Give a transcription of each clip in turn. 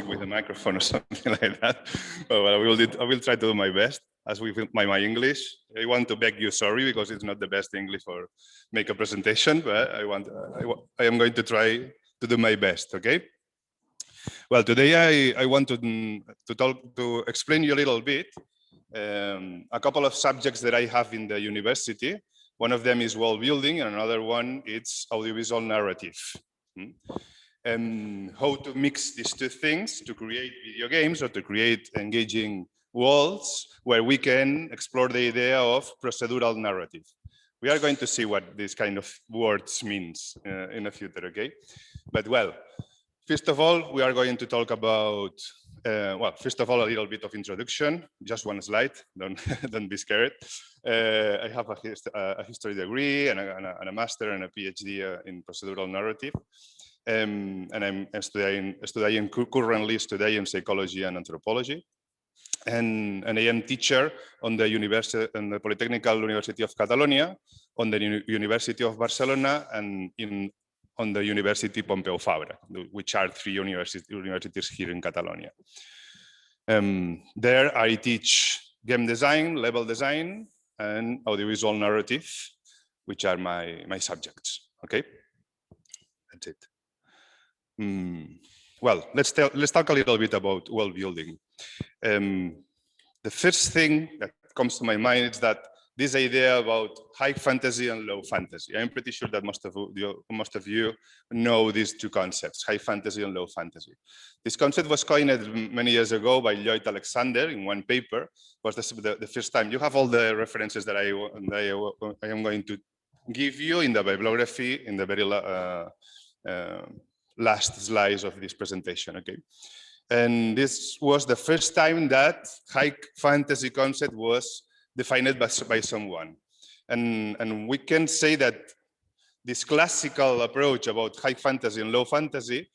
with a microphone or something like that. But well, I will try to do my best. As with my English, I want to beg you sorry because it's not the best English for make a presentation, but I am going to try to do my best. Okay. Well, today I want to explain you a little bit a couple of subjects that I have in the university. One of them is world building, and another one is audiovisual narrative. And how to mix these two things to create video games or to create engaging worlds where we can explore the idea of procedural narrative. We are going to see what this kind of words means in the future, okay? But well, first of all, we are going to talk about, well, first of all, a little bit of introduction, just one slide, don't be scared. I have a history degree and a master and a PhD in procedural narrative. And I'm currently studying psychology and anthropology. And I am teacher on the Polytechnical University of Catalonia, on the University of Barcelona, and on the University Pompeu Fabra, which are three universities here in Catalonia. There I teach game design, level design, and audiovisual narrative, which are my subjects. Okay, that's it. Well, let's talk a little bit about world building. The first thing that comes to my mind is that this idea about high fantasy and low fantasy. I'm pretty sure that most of you know these two concepts, high fantasy and low fantasy. This concept was coined many years ago by Lloyd Alexander in one paper. It was the first time. You have all the references that I am going to give you in the bibliography in the very last slides of this presentation, okay? And this was the first time that high fantasy concept was defined by someone. And we can say that this classical approach about high fantasy and low fantasy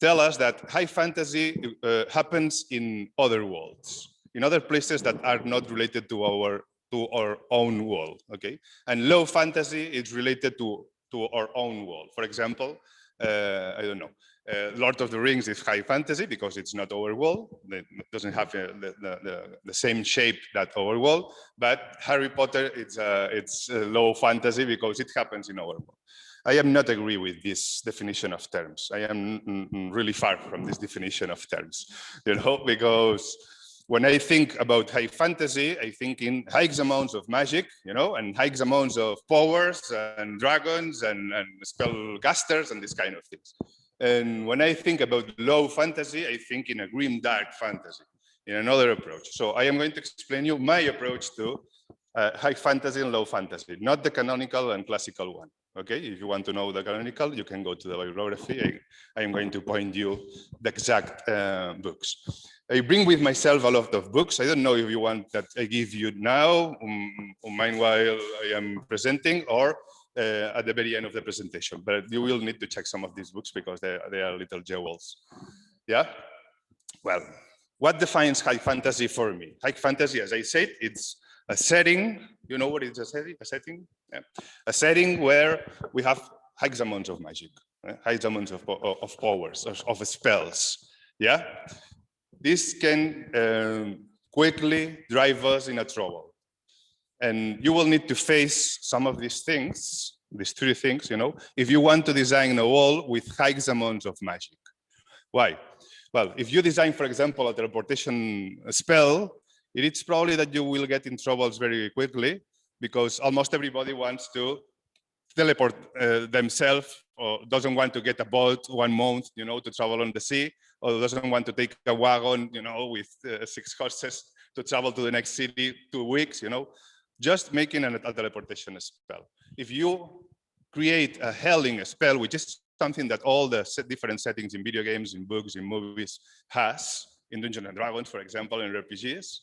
tell us that high fantasy happens in other worlds, in other places that are not related to our own world, okay? And low fantasy is related to our own world. For example, I don't know, Lord of the Rings is high fantasy because it's not our world. It doesn't have the same shape that our world. But Harry Potter, it's low fantasy because it happens in our world. I am not agree with this definition of terms. I am really far from this definition of terms, you know, because when I think about high fantasy, I think in high amounts of magic, you know, and high amounts of powers and dragons and spellcasters and this kind of things. And when I think about low fantasy, I think in a grim, dark fantasy, in another approach. So I am going to explain you my approach to high fantasy and low fantasy, not the canonical and classical one. Okay, if you want to know the canonical, you can go to the bibliography. I am going to point you the exact books. I bring with myself a lot of books. I don't know if you want that I give you now, on mine while I am presenting, or at the very end of the presentation. But you will need to check some of these books because they are little jewels. Yeah? Well, what defines high fantasy for me? High fantasy, as I said, it's a setting. You know what is a setting? A setting? Yeah. A setting where we have high amounts of magic, high amounts of powers, of spells. Yeah? This can quickly drive us in a trouble. And you will need to face some of these things, these three things, you know, if you want to design a wall with high amounts of magic. Why? Well, if you design, for example, a teleportation spell, it's probably that you will get in troubles very quickly because almost everybody wants to teleport themselves or doesn't want to get a boat 1 month, you know, to travel on the sea, or doesn't want to take a wagon, you know, with 6 horses to travel to the next city 2 weeks, you know, just making a teleportation spell. If you create a helling spell, which is something that all the different settings in video games, in books, in movies has, in Dungeons and Dragons, for example, in RPGs,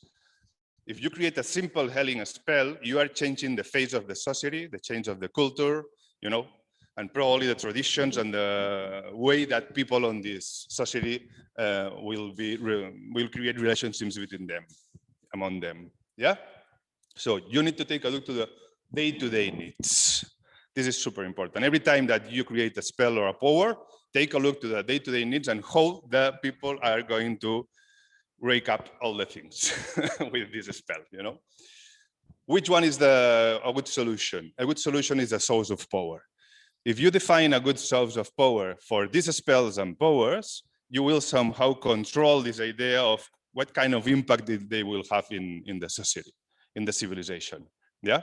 if you create a simple helling spell, you are changing the face of the society, the change of the culture, you know, and probably the traditions and the way that people on this society will create relationships between them, among them. Yeah. So you need to take a look to the day-to-day needs. This is super important. Every time that you create a spell or a power, take a look to the day-to-day needs and how the people are going to rake up all the things with this spell, you know? Which one is a good solution? A good solution is a source of power. If you define a good source of power for these spells and powers, you will somehow control this idea of what kind of impact they will have in the society, in the civilization, yeah?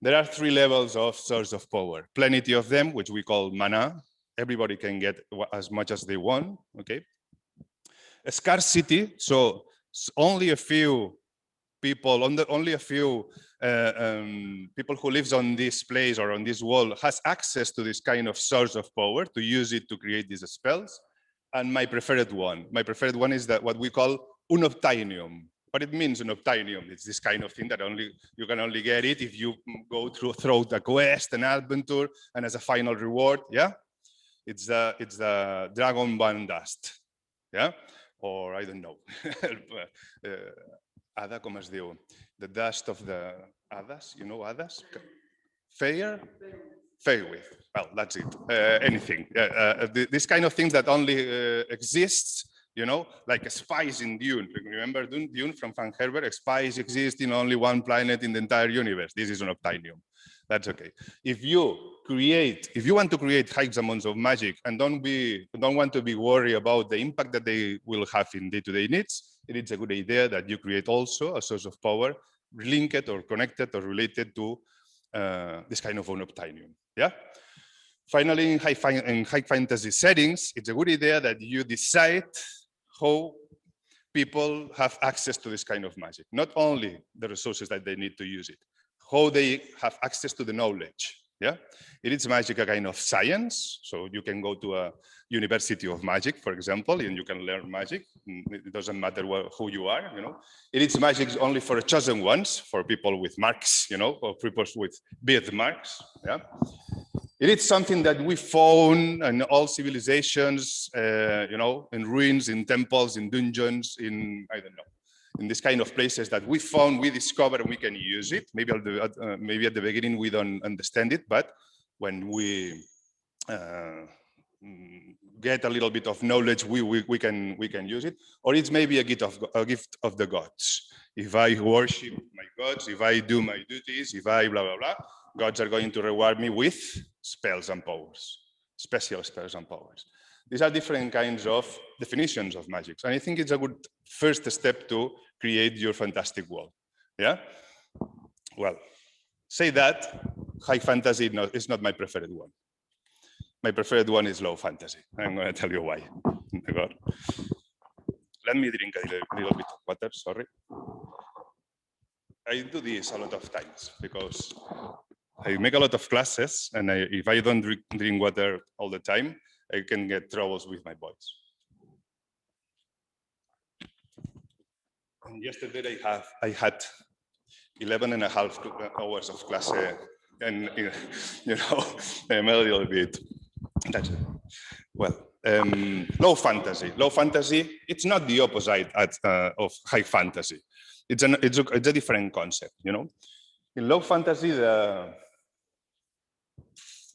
There are 3 levels of source of power. Plenty of them, which we call mana. Everybody can get as much as they want, okay? A scarcity, so only a few people, only a few people who lives on this place or on this wall has access to this kind of source of power to use it to create these spells. And my preferred one is that what we call unobtainium. What it means, unobtainium, it's this kind of thing that you can only get it if you go through the quest and adventure, and as a final reward, yeah? It's the dragon bone dust, yeah? Or I don't know. Ada, com es diu? The dust of the hadas, you know hadas? Fair? Fair with. Well, that's it. Anything. This kind of things that only exists, you know, like a spice in Dune. Remember Dune from Frank Herbert? A spice exists in only one planet in the entire universe. This is an obtainium. That's okay. If you want to create high amounts of magic and don't want to be worried about the impact that they will have in day-to-day needs, it is a good idea that you create also a source of power linked or connected or related to this kind of unobtainium. Yeah. Finally, in high fantasy settings, it's a good idea that you decide how people have access to this kind of magic. Not only the resources that they need to use it, how they have access to the knowledge. Yeah, it is magic a kind of science. So you can go to a university of magic, for example, and you can learn magic. It doesn't matter who you are, you know. It is magic only for chosen ones, for people with marks, you know, or people with birthmarks. Yeah. It is something that we found in all civilizations, you know, in ruins, in temples, in dungeons, in, I don't know, in this kind of places that we found, we discovered, and we can use it. Maybe at the beginning we don't understand it, but when we get a little bit of knowledge, we can use it. Or it's maybe a gift of the gods. If I worship my gods, if I do my duties, if I blah blah blah, gods are going to reward me with spells and powers, special spells and powers. These are different kinds of definitions of magic. And I think it's a good first step to create your fantastic world. Yeah? Well, say that, high fantasy is not my preferred one. My preferred one is low fantasy. I'm going to tell you why. Let me drink a little bit of water, sorry. I do this a lot of times because I make a lot of classes, and if I don't drink water all the time, I can get troubles with my voice. And yesterday I had 11 and a half hours of class, and you know, I'm a little bit. That's it. Well, low fantasy. Low fantasy. It's not the opposite of high fantasy. It's a different concept. You know, in low fantasy, the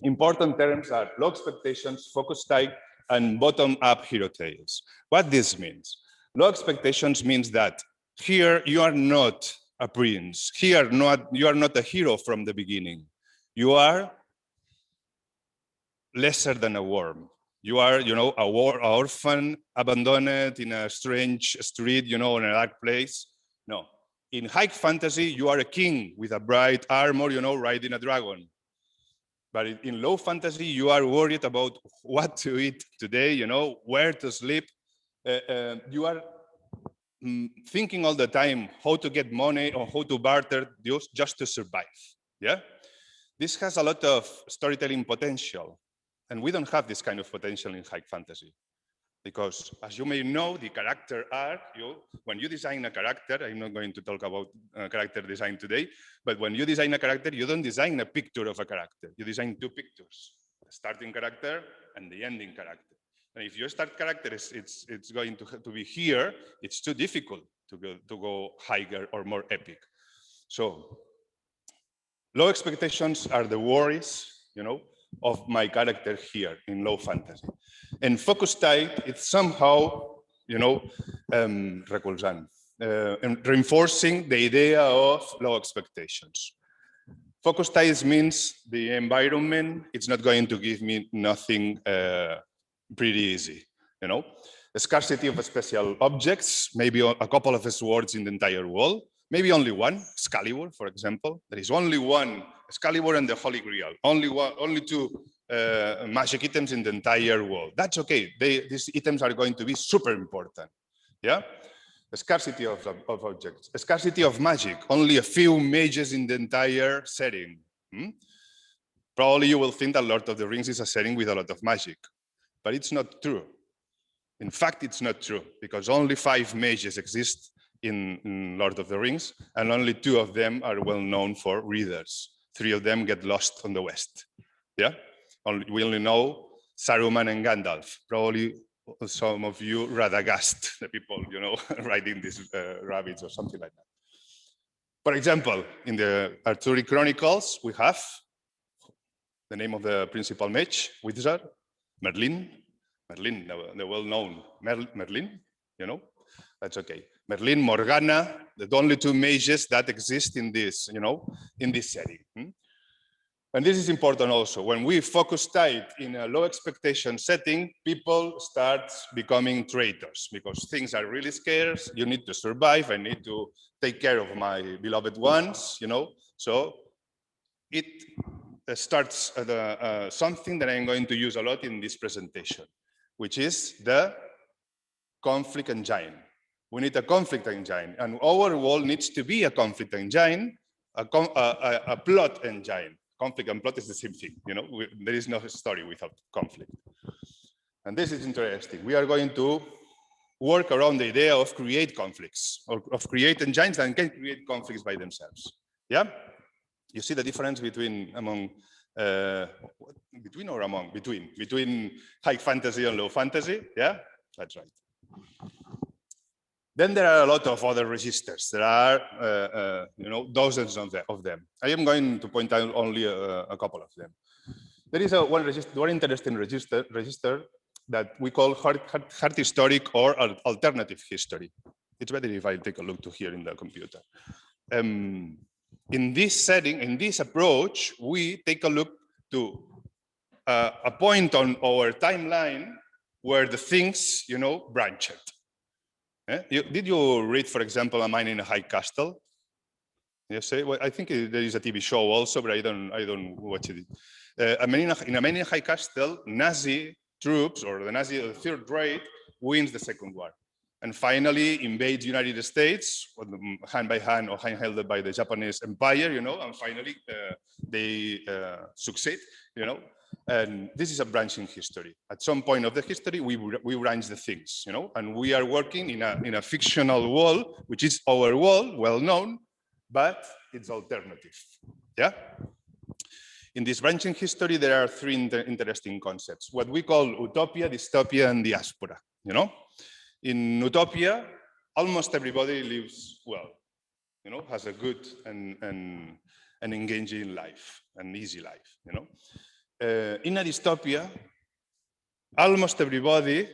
important terms are low expectations, focus type, and bottom-up hero tales. What this means? Low expectations means that here you are not a prince. Here you are not a hero from the beginning. You are lesser than a worm. You are, you know, an orphan, abandoned in a strange street, you know, in a dark place. No. In high fantasy, you are a king with a bright armor, you know, riding a dragon. But in low fantasy, you are worried about what to eat today, you know, where to sleep. You are thinking all the time how to get money or how to barter just to survive. Yeah, this has a lot of storytelling potential, and we don't have this kind of potential in high fantasy. Because, as you may know, the character arc, when you design a character, I'm not going to talk about character design today, but when you design a character, you don't design a picture of a character. You design two pictures, the starting character and the ending character. And if your start character it's going to be here, it's too difficult to go higher or more epic. So, low expectations are the worries, you know. of my character here in low fantasy. And focus type, it's somehow, you know, recolzant, and reinforcing the idea of low expectations. Focus type means the environment, it's not going to give me nothing pretty easy, you know. A scarcity of special objects, maybe a couple of swords in the entire world, maybe only one, Excalibur, for example. There is only one, Excalibur and the Holy Grail, only two magic items in the entire world. That's okay, these items are going to be super important, yeah? A scarcity of objects, a scarcity of magic, only a few mages in the entire setting. Probably you will think that Lord of the Rings is a setting with a lot of magic, but it's not true. In fact, it's not true, because only 5 mages exist in Lord of the Rings, and only 2 of them are well known for readers. 3 of them get lost on the West. Yeah, we only know Saruman and Gandalf. Probably some of you Radagast, the people, you know, riding these rabbits or something like that. For example, in the Arthuric Chronicles, we have the name of the principal mage, wizard, Merlin. Merlin, the well-known Merlin, you know, that's okay. Merlin, Morgana, the only 2 mages that exist in this, you know, in this setting. And this is important also. When we focus tight in a low expectation setting, people start becoming traitors because things are really scarce. You need to survive. I need to take care of my beloved ones, you know. So it starts something that I'm going to use a lot in this presentation, which is the conflict engine. We need a conflict engine, and our world needs to be a conflict engine, a plot engine. Conflict and plot is the same thing, you know, there is no story without conflict. And this is interesting. We are going to work around the idea of create conflicts, or of create engines that can create conflicts by themselves. Yeah? You see the difference between high fantasy and low fantasy? Yeah, that's right. Then there are a lot of other registers. There are, you know, dozens of them. I am going to point out only a couple of them. There is one interesting register that we call hard historic or alternative history. It's better if I take a look to here in the computer. In this setting, in this approach, we take a look to a point on our timeline where the things, you know, branched. Did you read, for example, A Man in a High Castle? Yes, well, I think there is a TV show also, but I don't watch it. In A Man in a High Castle, Nazi troops or the Third Reich wins the Second War, and finally invades the United States, hand by hand or handheld by the Japanese Empire, you know, and finally they succeed, you know. And this is a branching history. At some point of the history, we branch the things, you know, and we are working in a fictional world, which is our world, well known, but it's alternative. Yeah. In this branching history, there are 3 interesting concepts: what we call Utopia, Dystopia, and Diaspora. You know, in Utopia, almost everybody lives well, you know, has a good and engaging life, an easy life, you know. In a dystopia, almost everybody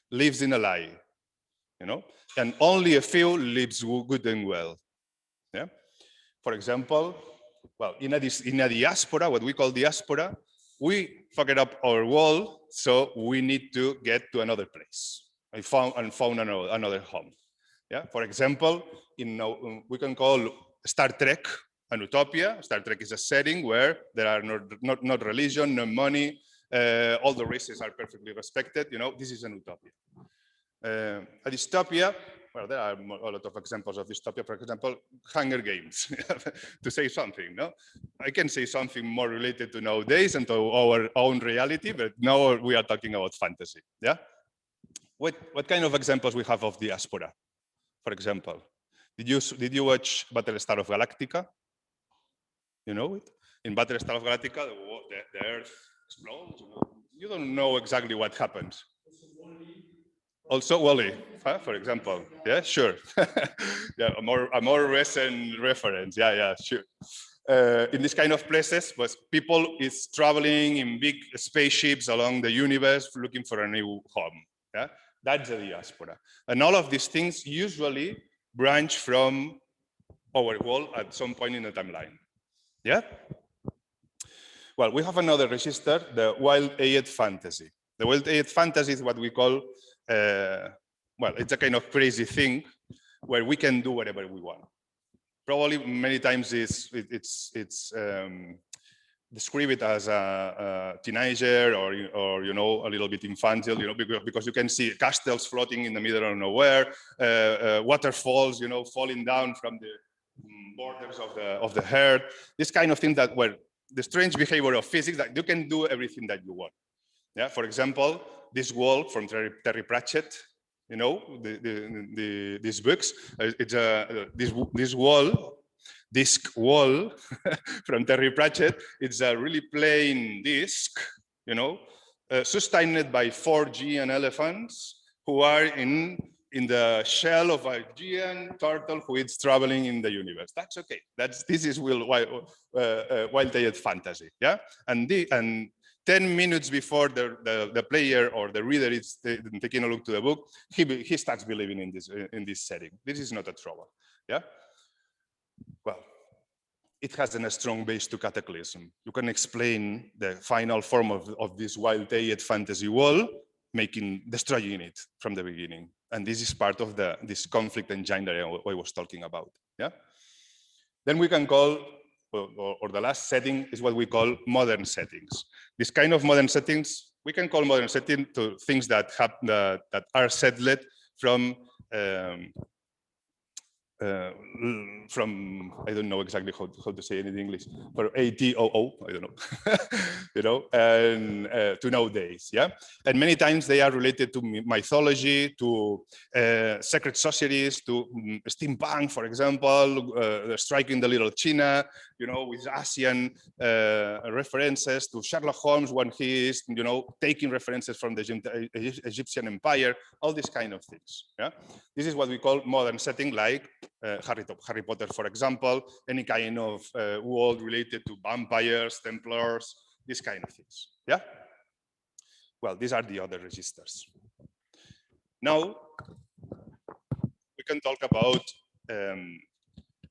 lives in a lie, you know, and only a few lives good and well. Yeah. For example, well, in a diaspora, what we call diaspora, we fucked up our world, so we need to get to another place. I found another home. Yeah. For example, we can call Star Trek an utopia. Star Trek is a setting where there are not religion, no money, all the races are perfectly respected. You know, this is an utopia. A dystopia, well, there are a lot of examples of dystopia. For example, Hunger Games, to say something. No, I can say something more related to nowadays and to our own reality, but now we are talking about fantasy. Yeah. What kind of examples we have of diaspora? For example, did you watch Battlestar of Galactica? You know it? In Battlestar of Galactica, the Earth explodes. You don't know exactly what happens. Also, Wally, for example. Yeah, sure. Yeah, a more recent reference. Yeah, sure. in this kind of places, but people is traveling in big spaceships along the universe looking for a new home. Yeah? That's the diaspora. And all of these things usually branch from our world at some point in the timeline. Yeah? Well, we have another register, the wild-eyed fantasy. The wild-eyed fantasy is what we call, well, it's a kind of crazy thing where we can do whatever we want. Probably many times it's described as a teenager or you know, a little bit infantile, you know, because you can see castles floating in the middle of nowhere, waterfalls, you know, falling down from the borders of the earth. This kind of thing that where the strange behavior of physics that you can do everything that you want. Yeah, for example, this wall from Terry Pratchett, you know, these books. It's this disc wall from Terry Pratchett. It's a really plain disc, you know, sustained by 4 giant elephants who are in the shell of a giant turtle who is traveling in the universe. That's okay. This is wild-eyed fantasy. Yeah, and 10 minutes before the player or the reader is taking a look to the book, he starts believing in this setting. This is not a trouble. Yeah. Well, it has a strong base to Cataclysm. You can explain the final form of this wild-eyed fantasy wall, destroying it from the beginning. And this is part of this conflict engine that I was talking about. Yeah. Then we can call, or the last setting is what we call modern settings. This kind of modern settings, we can call modern setting to things that are settled from I don't know exactly how to say it in English, for ATOO, I don't know, you know, and to nowadays, yeah. And many times they are related to mythology, to secret societies, to steampunk, for example, striking the little China, you know, with Asian references, to Sherlock Holmes when he is, you know, taking references from the Egyptian Empire, all these kind of things, yeah. This is what we call modern setting, like Harry Potter, for example, any kind of world related to vampires, Templars, these kind of things. Yeah? Well, these are the other registers. Now, we can talk about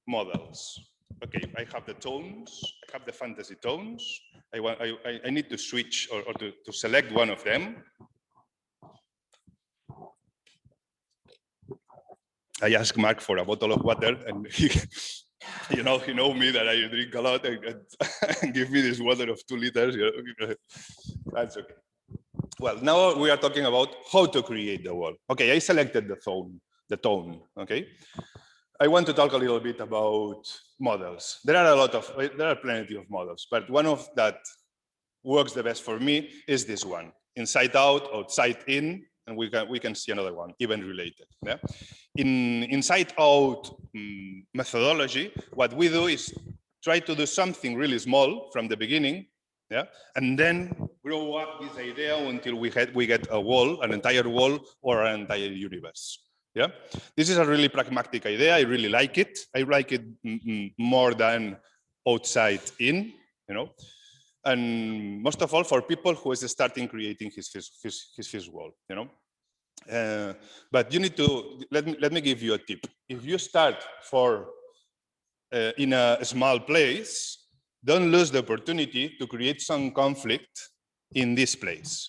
models. Okay, I have the tones, I have the fantasy tones. I need to switch or to select one of them. I asked Mark for a bottle of water, and he know me that I drink a lot, and give me this water of 2 liters. You know, that's okay. Well, now we are talking about how to create the wall. Okay, I selected the tone. Okay, I want to talk a little bit about models. There are plenty of models, but one of that works the best for me is this one: inside out, outside in. And we can see another one, even related. Yeah? In inside out methodology, what we do is try to do something really small from the beginning, yeah, and then grow up this idea until we get a wall, an entire wall, or an entire universe. Yeah, this is a really pragmatic idea. I really like it. I like it more than outside in, you know. And most of all for people who is starting creating his first wall, you know. But you need to let me give you a tip. If you start in a small place, don't lose the opportunity to create some conflict in this place,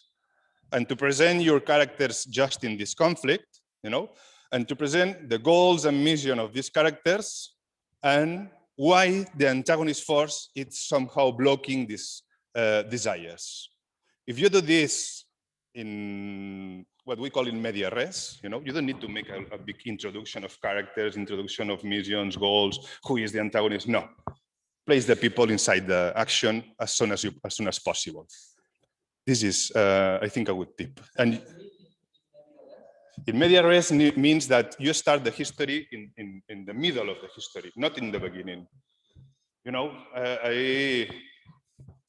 and to present your characters just in this conflict, you know, and to present the goals and mission of these characters and why the antagonist force is somehow blocking these desires. If you do this in what we call in media res, you know, you don't need to make a big introduction of characters, introduction of missions, goals, who is the antagonist. No, place the people inside the action as soon as possible. This is, I think, a good tip. And in media res means that you start the history in the middle of the history, not in the beginning. You know,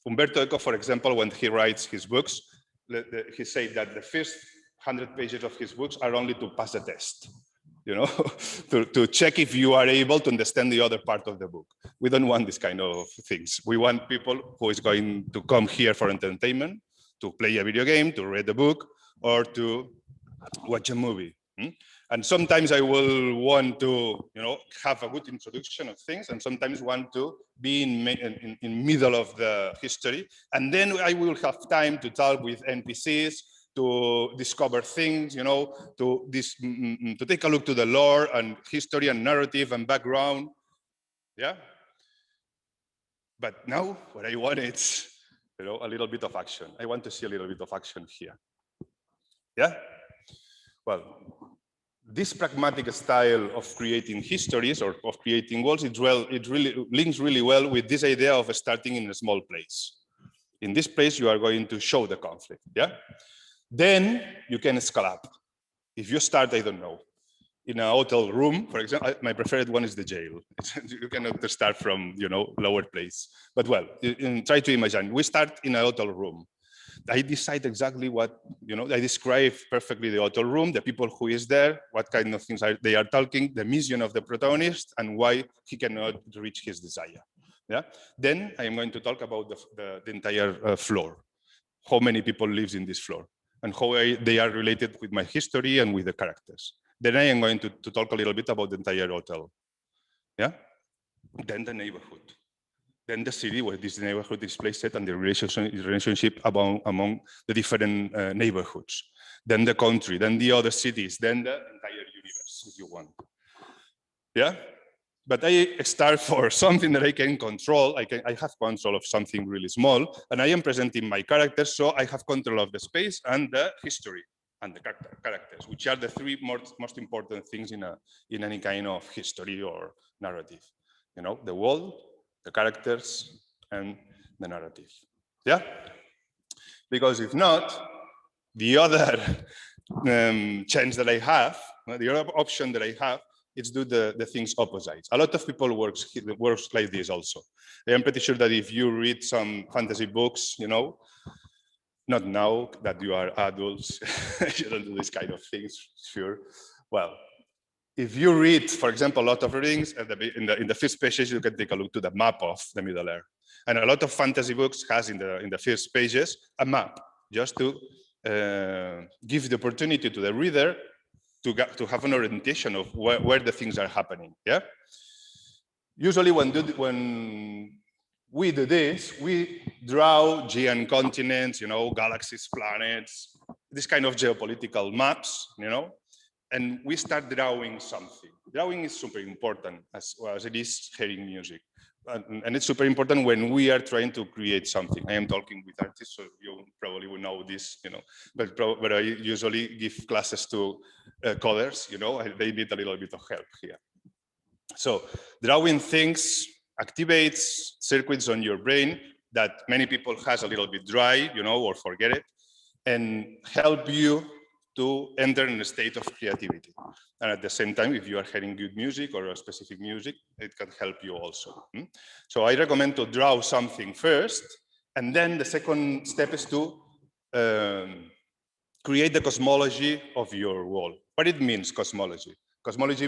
Umberto Eco, for example, when he writes his books, he said that the first 100 pages of his books are only to pass the test. you know, to check if you are able to understand the other part of the book. We don't want this kind of things. We want people who is going to come here for entertainment, to play a video game, to read a book, or to watch a movie. And sometimes I will want to, you know, have a good introduction of things, and sometimes want to be in middle of the history, and then I will have time to talk with NPCs, to discover things, you know, to take a look to the lore and history and narrative and background. Yeah. But now what I want is, you know, a little bit of action. I want to see a little bit of action here. Yeah. Well, this pragmatic style of creating histories or of creating worlds, it really links really well with this idea of starting in a small place. In this place, you are going to show the conflict. Yeah. Then you can scale up. If you start, I don't know, in a hotel room, for example, my preferred one is the jail. You cannot start from, you know, lower place. But well, try to imagine. We start in a hotel room. I decide exactly what, you know, I describe perfectly the hotel room, the people who is there, what kind of things they are talking, the mission of the protagonist, and why he cannot reach his desire. Yeah. Then I am going to talk about the entire floor. How many people lives in this floor, and how they are related with my history and with the characters. Then I am going to talk a little bit about the entire hotel. Yeah. Then the neighborhood. Then the city where this neighborhood is placed and the relationship among the different neighborhoods. Then the country, then the other cities, then the entire universe, if you want. Yeah. But I start for something that I can control. I have control of something really small, and I am presenting my characters, so I have control of the space and the history and the characters, which are the three most important things in any kind of history or narrative. You know, the world, the characters, and the narrative. Yeah? Because if not, the other chance that I have, the other option that I have, is do the things opposite. A lot of people works like this also. I'm pretty sure that if you read some fantasy books, you know, not now that you are adults, you don't do this kind of things, sure. Well, if you read, for example, Lord of the Rings, in the first pages, you can take a look to the map of the Middle Earth. And a lot of fantasy books has in the first pages a map, just to give the opportunity to the reader to have an orientation of where the things are happening. Yeah. Usually, when we do this, we draw giant continents, you know, galaxies, planets, this kind of geopolitical maps, you know, and we start drawing something. Drawing is super important as it is hearing music. And it's super important when we are trying to create something. I am talking with artists, so you probably will know this, you know, but I usually give classes to coders, you know, they need a little bit of help here. So drawing things activates circuits on your brain that many people has a little bit dry, you know, or forget it, and help you to enter in a state of creativity. And at the same time, if you are hearing good music or a specific music, it can help you also. So I recommend to draw something first, and then the second step is to create the cosmology of your world. What it means, cosmology? Cosmology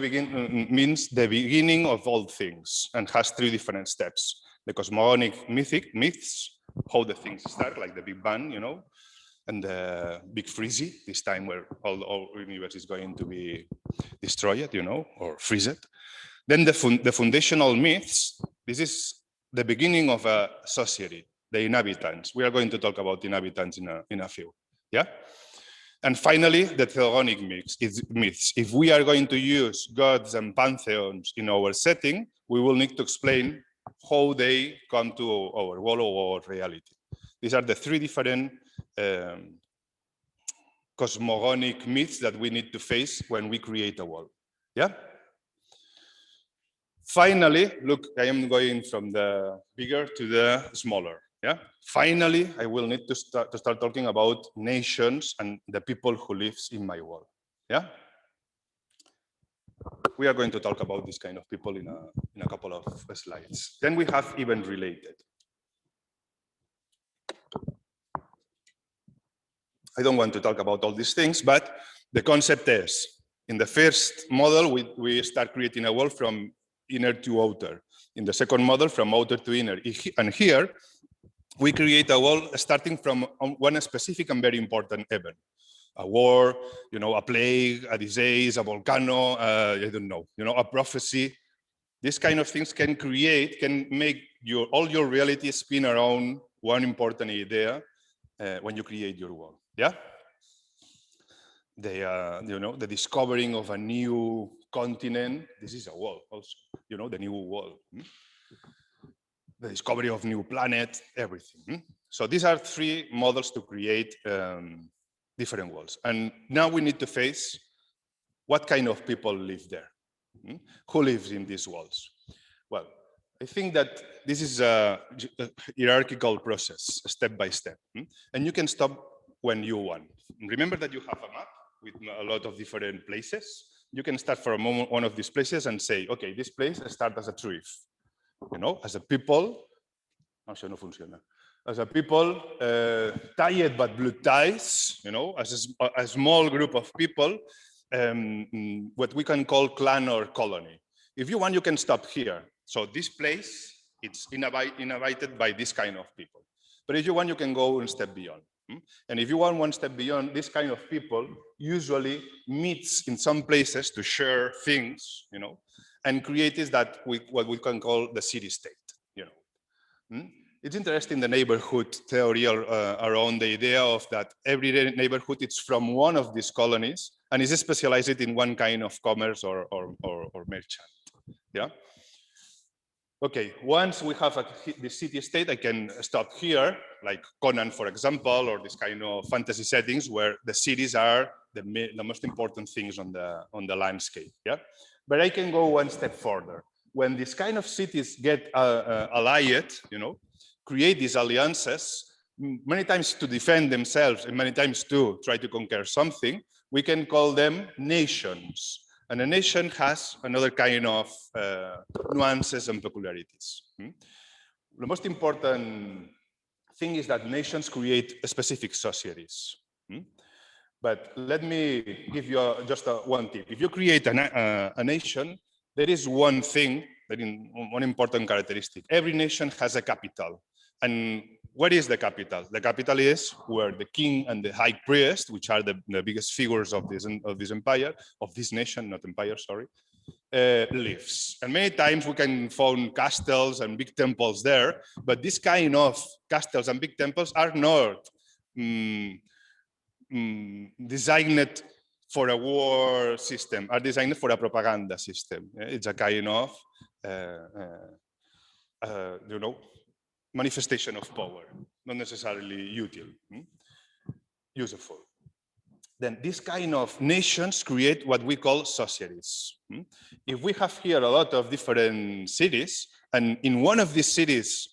means the beginning of all things and has three different steps. The cosmogonic myths, how the things start, like the Big Bang, you know, and the big freeze, this time where all universe is going to be destroyed, you know, or freeze. Then the foundational myths, this is the beginning of a society, the inhabitants. We are going to talk about inhabitants in a few, yeah? And finally, the theogonic myths. If we are going to use gods and pantheons in our setting, we will need to explain how they come to our world or our reality. These are the three different cosmogonic myths that we need to face when we create a world. Yeah? Finally, look, I am going from the bigger to the smaller. Yeah. Finally, I will need to start talking about nations and the people who lives in my world. Yeah. We are going to talk about this kind of people in a couple of slides. Then we have event related. I don't want to talk about all these things, but the concept is In the first model, we start creating a world from inner to outer. In the second model, from outer to inner. And here, we create a world starting from one specific and very important event. A war, a plague, a disease, a volcano, I don't know, a prophecy. These kind of things can make all your reality spin around one important idea when you create your world. Yeah? The discovering of a new continent. This is a world also, the new world. The discovery of new planet, everything. So these are three models to create different worlds. And now we need to face what kind of people live there. Who lives in these worlds? Well, I think that this is a hierarchical process, step by step. And you can stop when you want. Remember that you have a map with a lot of different places. You can start from one of these places and say, okay, this place starts as a tree. As a people, as a people, tied but blue ties, as a small group of people, what we can call clan or colony. If you want, you can stop here. So this place, it's inhabited by this kind of people. But if you want, you can go one step beyond. And if you want one step beyond, this kind of people usually meets in some places to share things, and create what we can call the city-state. It's interesting, the neighborhood theory around the idea of that every neighborhood is from one of these colonies and is specialized in one kind of commerce or merchant. Yeah. Okay, once we have the city-state, I can stop here, like Conan, for example, or this kind of fantasy settings where the cities are the most important things on the landscape. Yeah, but I can go one step further. When these kind of cities get allied, create these alliances, many times to defend themselves and many times to try to conquer something, we can call them nations. And a nation has another kind of nuances and peculiarities. The most important thing is that nations create specific societies. But let me give you just one tip. If you create a nation, there is one thing, one important characteristic. Every nation has a capital. And what is the capital? The capital is where the king and the high priest, which are the biggest figures of this empire, of this nation, not empire, sorry, lives. And many times we can find castles and big temples there, but this kind of castles and big temples are not designed for a war system, are designed for a propaganda system. It's a kind of, manifestation of power, not necessarily useful. Then this kind of nations create what we call societies. If we have here a lot of different cities, and in one of these cities,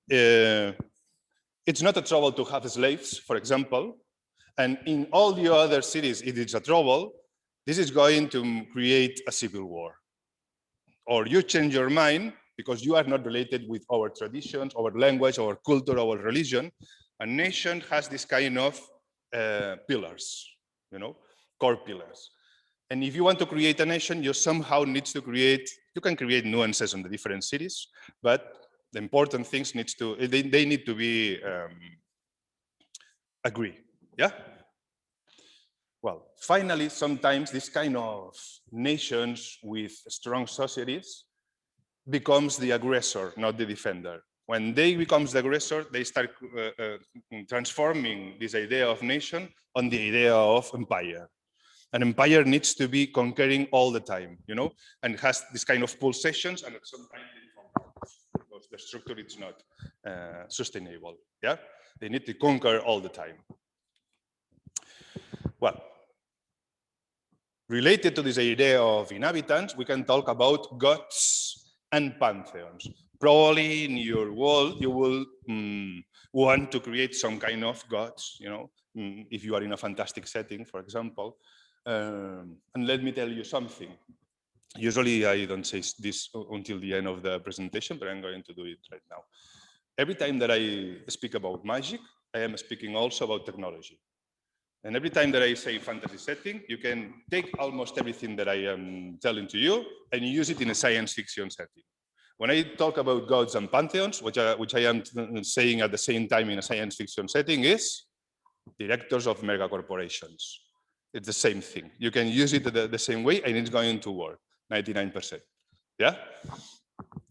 it's not a trouble to have slaves, for example, and in all the other cities, it is a trouble, this is going to create a civil war. Or you change your mind because you are not related with our traditions, our language, our culture, our religion. A nation has this kind of pillars, core pillars. And if you want to create a nation, you somehow need to create, you can create nuances on the different cities, but the important things they need to be agree, yeah? Well, finally, sometimes this kind of nations with strong societies becomes the aggressor, not the defender. When they becomes the aggressor, they start transforming this idea of nation on the idea of empire. An empire needs to be conquering all the time, and has this kind of pulsations, and sometimes because the structure is not sustainable. Yeah, they need to conquer all the time. Well, related to this idea of inhabitants, we can talk about gods and pantheons. Probably in your world, you will want to create some kind of gods, if you are in a fantastic setting, for example. And let me tell you something. Usually I don't say this until the end of the presentation, but I'm going to do it right now. Every time that I speak about magic, I am speaking also about technology. And every time that I say fantasy setting, you can take almost everything that I am telling to you and use it in a science fiction setting. When I talk about gods and pantheons, which I am saying at the same time in a science fiction setting, is directors of mega corporations. It's the same thing. You can use it the same way and it's going to work, 99%. Yeah?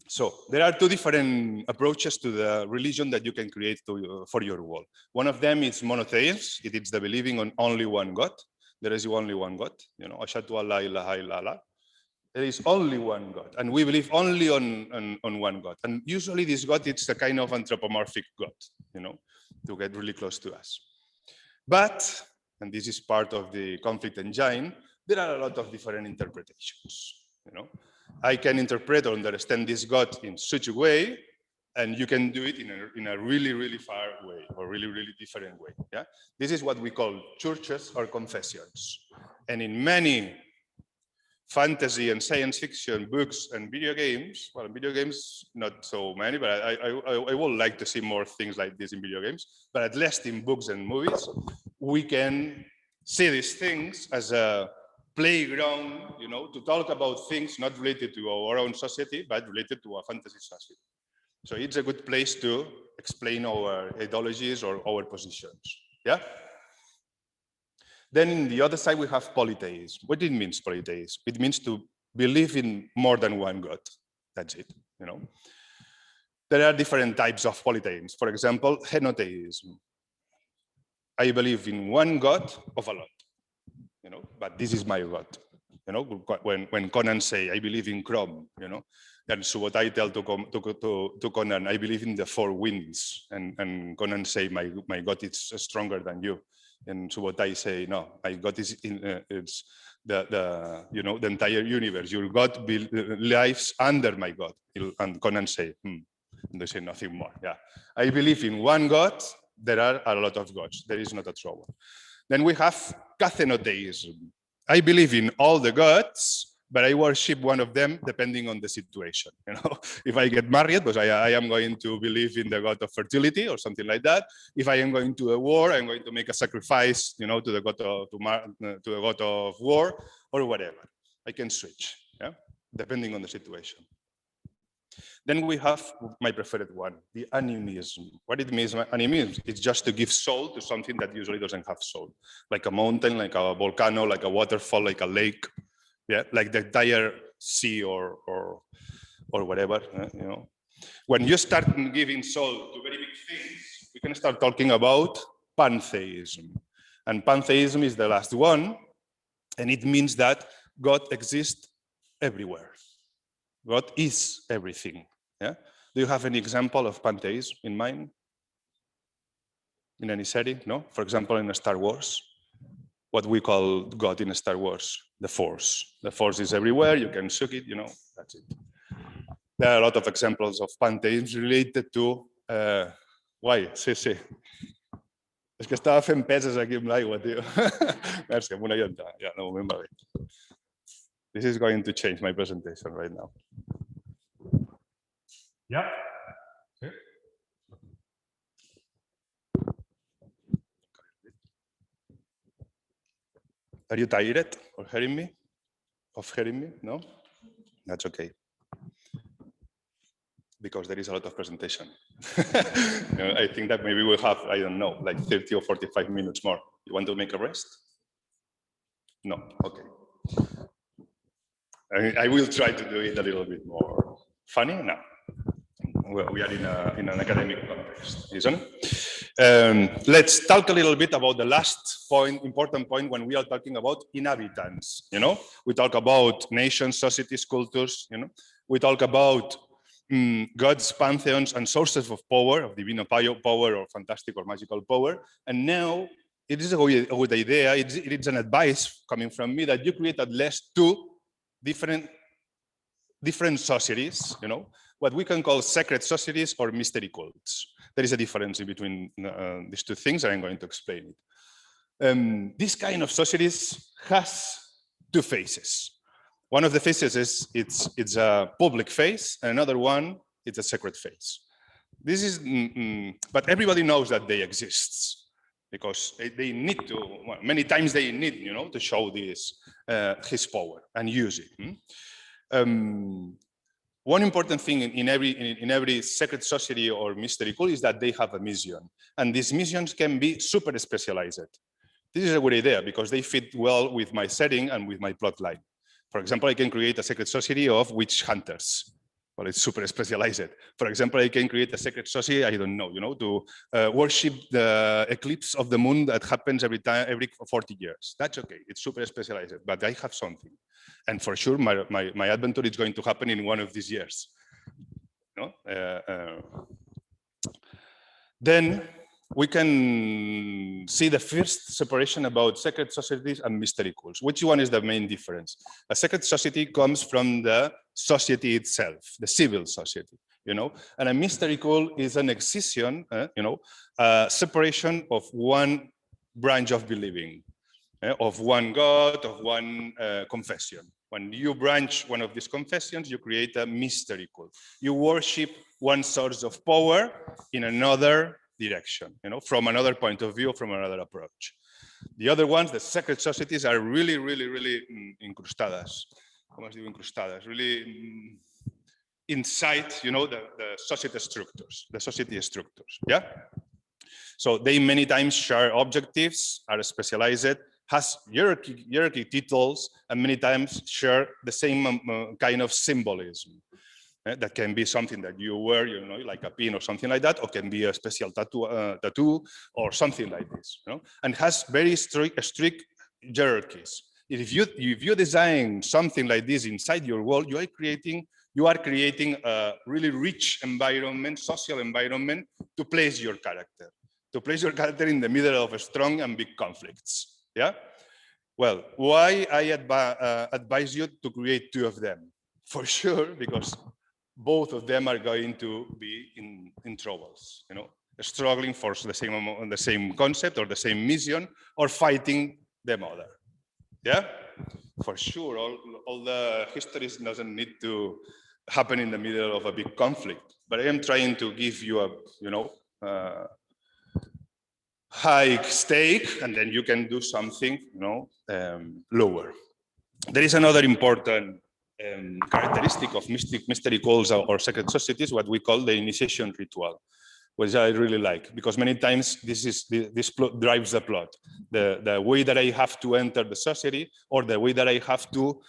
So there are two different approaches to the religion that you can create for your world. One of them is monotheism. It is the believing on only one God. There is only one God. You know, Ashhadu an la ilaha illallah. There is only one God, and we believe only on one God. And usually this God, it's a kind of anthropomorphic God, you know, to get really close to us. But, and this is part of the conflict engine, there are a lot of different interpretations, you know. I can interpret or understand this God in such a way, and you can do it in a really, really far way, or really, really different way. Yeah, this is what we call churches or confessions. And in many fantasy and science fiction books and video games, well, video games, not so many, but I would like to see more things like this in video games, but at least in books and movies, we can see these things as a playground, you know, to talk about things not related to our own society, but related to a fantasy society. So it's a good place to explain our ideologies or our positions. Yeah. Then in the other side, we have polytheism. What it means, polytheism? It means to believe in more than one God. That's it, you know. There are different types of polytheism. For example, henotheism. I believe in one God of a lot, you know, but this is my God. You know, when Conan say, I believe in Chrome, you know, and Subotai tell to Conan, I believe in the four winds, and Conan say, my God is stronger than you. And Subotai say, no, my God is it's the you know, the entire universe. Your God lives under my God. And Conan say, and they say nothing more. Yeah, I believe in one God. There are a lot of gods. There is not a trouble. Then we have kathenotheism. I believe in all the gods, but I worship one of them depending on the situation. You know, if I get married, because I am going to believe in the god of fertility or something like that. If I am going to a war, I'm going to make a sacrifice, you know, to the god of war or whatever. I can switch, yeah, depending on the situation. Then we have my preferred one, the animism. What it means, animism, it's just to give soul to something that usually doesn't have soul, like a mountain, like a volcano, like a waterfall, like a lake, yeah, like the entire sea or whatever, you know. When you start giving soul to very big things, we can start talking about pantheism. And pantheism is the last one, and it means that God exists everywhere. God is everything. Yeah. Do you have any example of pantheism in mind? In any setting? No? For example, in Star Wars, what we call God in Star Wars, the Force. The Force is everywhere. You can suck it, you know, that's it. There are a lot of examples of pantheism related to... Guai, sí. És que estava fent peses aquí amb l'aigua, tio. Merci, amb una llanta. Ja, no, m'ho va bé. This is going to change my presentation right now. Yeah. Okay. Are you tired of hearing me? No? That's okay. Because there is a lot of presentation. You know, I think that maybe we'll have, I don't know, like 30 or 45 minutes more. You want to make a rest? No, okay. I will try to do it a little bit more funny now. Well, we are in an academic context, isn't it? Let's talk a little bit about the last point, important point, when we are talking about inhabitants. You know, we talk about nations, societies, cultures. You know, we talk about gods, pantheons, and sources of power, of divine power, or fantastic or magical power. And now it is a good idea. It's an advice coming from me that you create at least two different societies. You know, what we can call sacred societies or mystery cults. There is a difference between these two things, and I'm going to explain it. This kind of societies has two phases. One of the phases is it's a public phase, and another one it's a secret phase. This is, but everybody knows that they exist. because they need to, well, many times they need, you know, to show this, his power and use it. One important thing in every secret society or mystery cult is that they have a mission, and these missions can be super specialized. This is a good idea because they fit well with my setting and with my plot line. For example, I can create a secret society of witch hunters. Well, it's super specialized. For example, I can create a secret society, I don't know, you know, to worship the eclipse of the moon that happens every 40 years. That's okay, it's super specialized, but I have something. And for sure, my adventure is going to happen in one of these years. No? Then we can see the first separation about secret societies and mystery cults. Which one is the main difference? A secret society comes from the society itself, the civil society, you know, and a mystery cult is an excision, you know, a separation of one branch of believing, of one God, of one confession. When you branch one of these confessions, you create a mystery cult. You worship one source of power in another direction, you know, from another point of view, from another approach. The other ones, the secret societies, are really incrustadas. ¿Cómo se dice incrustadas? Really inside, you know, the society structures, yeah? So they many times share objectives, are specialized, has hierarchy titles, and many times share the same kind of symbolism. That can be something that you wear, you know, like a pin or something like that, or can be a special tattoo or something like this, you know, and has very strict hierarchies. If you design something like this inside your world, you are creating a really rich environment, social environment, to place your character in the middle of strong and big conflicts. Yeah. Well, why I advise you to create two of them? For sure, because both of them are going to be in troubles, you know, struggling for the same concept or the same mission, or fighting the mother. Yeah, for sure. All the histories doesn't need to happen in the middle of a big conflict, but I am trying to give you a, you know, high stake, and then you can do something, you know, lower. There is another important characteristic of mystery cults or secret societies, what we call the initiation ritual, which I really like, because many times this plot drives the plot. The way that I have to enter the society, or the way that I have to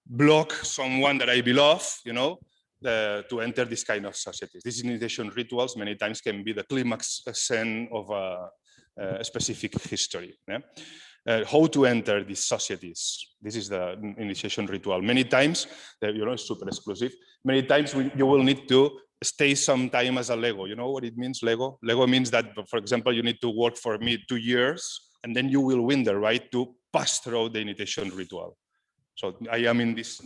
block someone that I beloved, you know, to enter this kind of societies. These initiation rituals many times can be the climax scene of a specific history. Yeah? How to enter these societies. This is the initiation ritual. Many times, you know, it's super exclusive. Many times you will need to stay some time as a Lego. You know what it means, Lego? Lego means that, for example, you need to work for me 2 years, and then you will win the right to pass through the initiation ritual. So I am in this,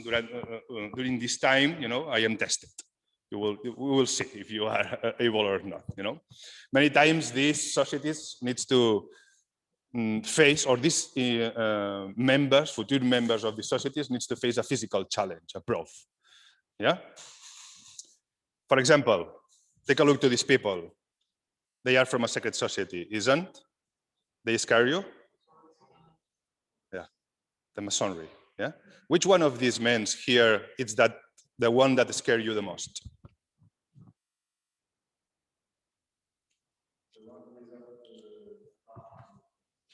during this time, you know, I am tested. We will see if you are able or not, you know. Many times these societies needs to face, or these future members of the societies needs to face a physical challenge, a proof. Yeah. For example, take a look to these people. They are from a secret society, isn't? They scare you? Yeah, the Masonry. Yeah. Which one of these men here is that the one that scares you the most?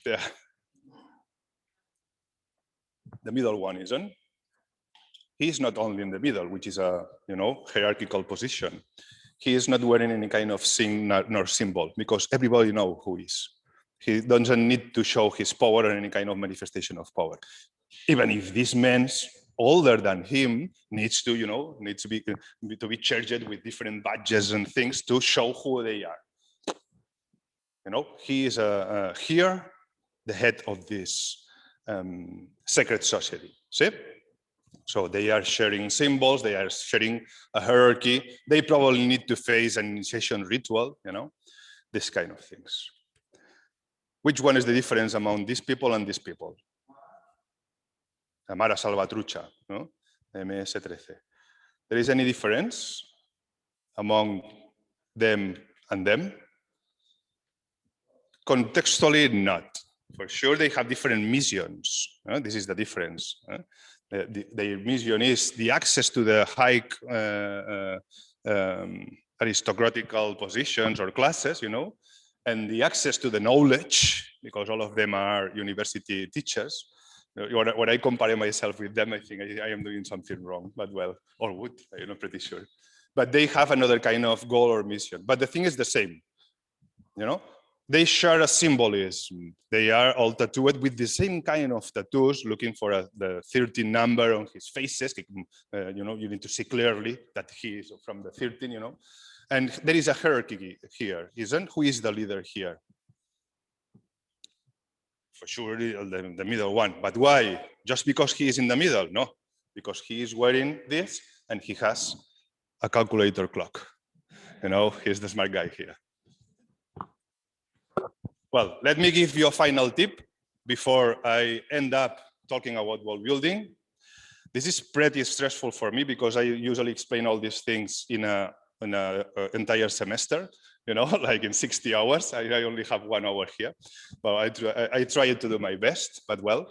Yeah. The middle one, isn't? He is not only in the middle, which is a, you know, hierarchical position. He is not wearing any kind of sign nor symbol, because everybody knows who he is. He doesn't need to show his power or any kind of manifestation of power. Even if this man older than him needs to, you know, needs to be charged with different badges and things to show who they are. You know, he is here, the head of this secret society. See? So they are sharing symbols, they are sharing a hierarchy. They probably need to face an initiation ritual, you know, this kind of things. Which one is the difference among these people and these people? Tamara Salvatrucha, no? MS13. There is any difference among them and them? Contextually, not. For sure, they have different missions. This is the difference. Their mission is the access to the high aristocratical positions or classes, and the access to the knowledge, because all of them are university teachers. When I compare myself with them, I think I am doing something wrong, but well, or would, I'm not pretty sure. But they have another kind of goal or mission. But the thing is the same, They share a symbolism. They are all tattooed with the same kind of tattoos, looking for the 13 number on his faces. You need to see clearly that he is from the 13, And there is a hierarchy here, isn't? Who is the leader here? For sure, the middle one. But why? Just because he is in the middle? No, because he is wearing this and he has a calculator clock. He's the smart guy here. Well, let me give you a final tip before I end up talking about world building. This is pretty stressful for me because I usually explain all these things in an entire semester, like in 60 hours. I only have 1 hour here, but I try to do my best, but well.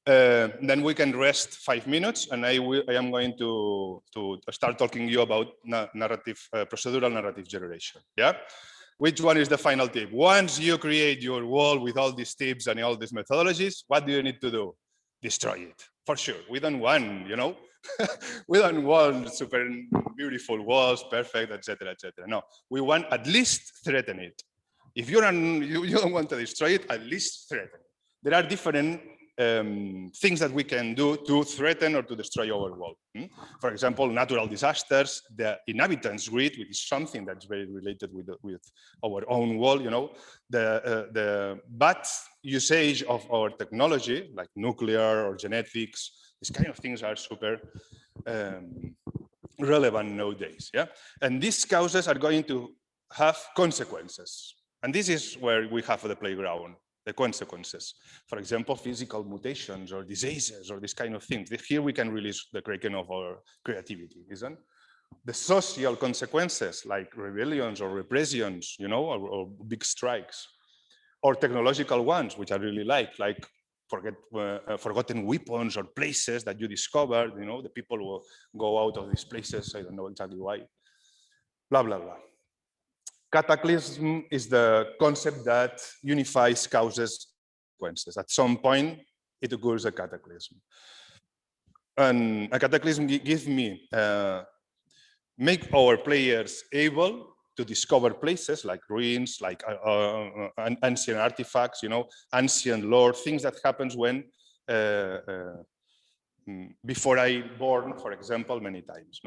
Then we can rest 5 minutes, and I am going to start talking to you about procedural narrative generation. Yeah. Which one is the final tip? Once you create your wall with all these tips and all these methodologies, what do you need to do? Destroy it, for sure. We don't want, we don't want super beautiful walls, perfect, etc., etc. No, we want at least threaten it. If you don't want to destroy it, at least threaten. There are different things that we can do to threaten or to destroy our world. For example, natural disasters, the inhabitants grid, which is something that's very related with our own world, the bad usage of our technology, like nuclear or genetics, these kind of things are super relevant nowadays. Yeah, and these causes are going to have consequences. And this is where we have the playground. The consequences. For example, physical mutations or diseases or this kind of things. Here we can release the kraken of our creativity, isn't? The social consequences like rebellions or repressions, or big strikes, or technological ones, which I really like forgotten weapons or places that you discovered. The people will go out of these places. I don't know exactly why. Blah, blah, blah. Cataclysm is the concept that unifies causes and consequences. At some point, it occurs a cataclysm. And a cataclysm gives me, make our players able to discover places like ruins, like ancient artifacts, ancient lore, things that happens when, before I born, for example, many times.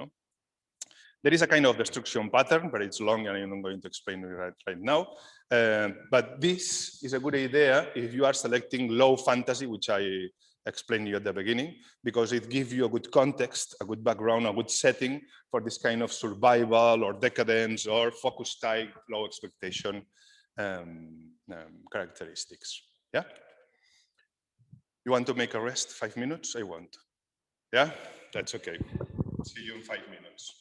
There is a kind of destruction pattern, but it's long and I'm not going to explain it right now. But this is a good idea if you are selecting low fantasy, which I explained to you at the beginning, because it gives you a good context, a good background, a good setting for this kind of survival or decadence or focus type, low expectation characteristics. Yeah? You want to make a rest 5 minutes? I want. Yeah? That's okay. See you in 5 minutes.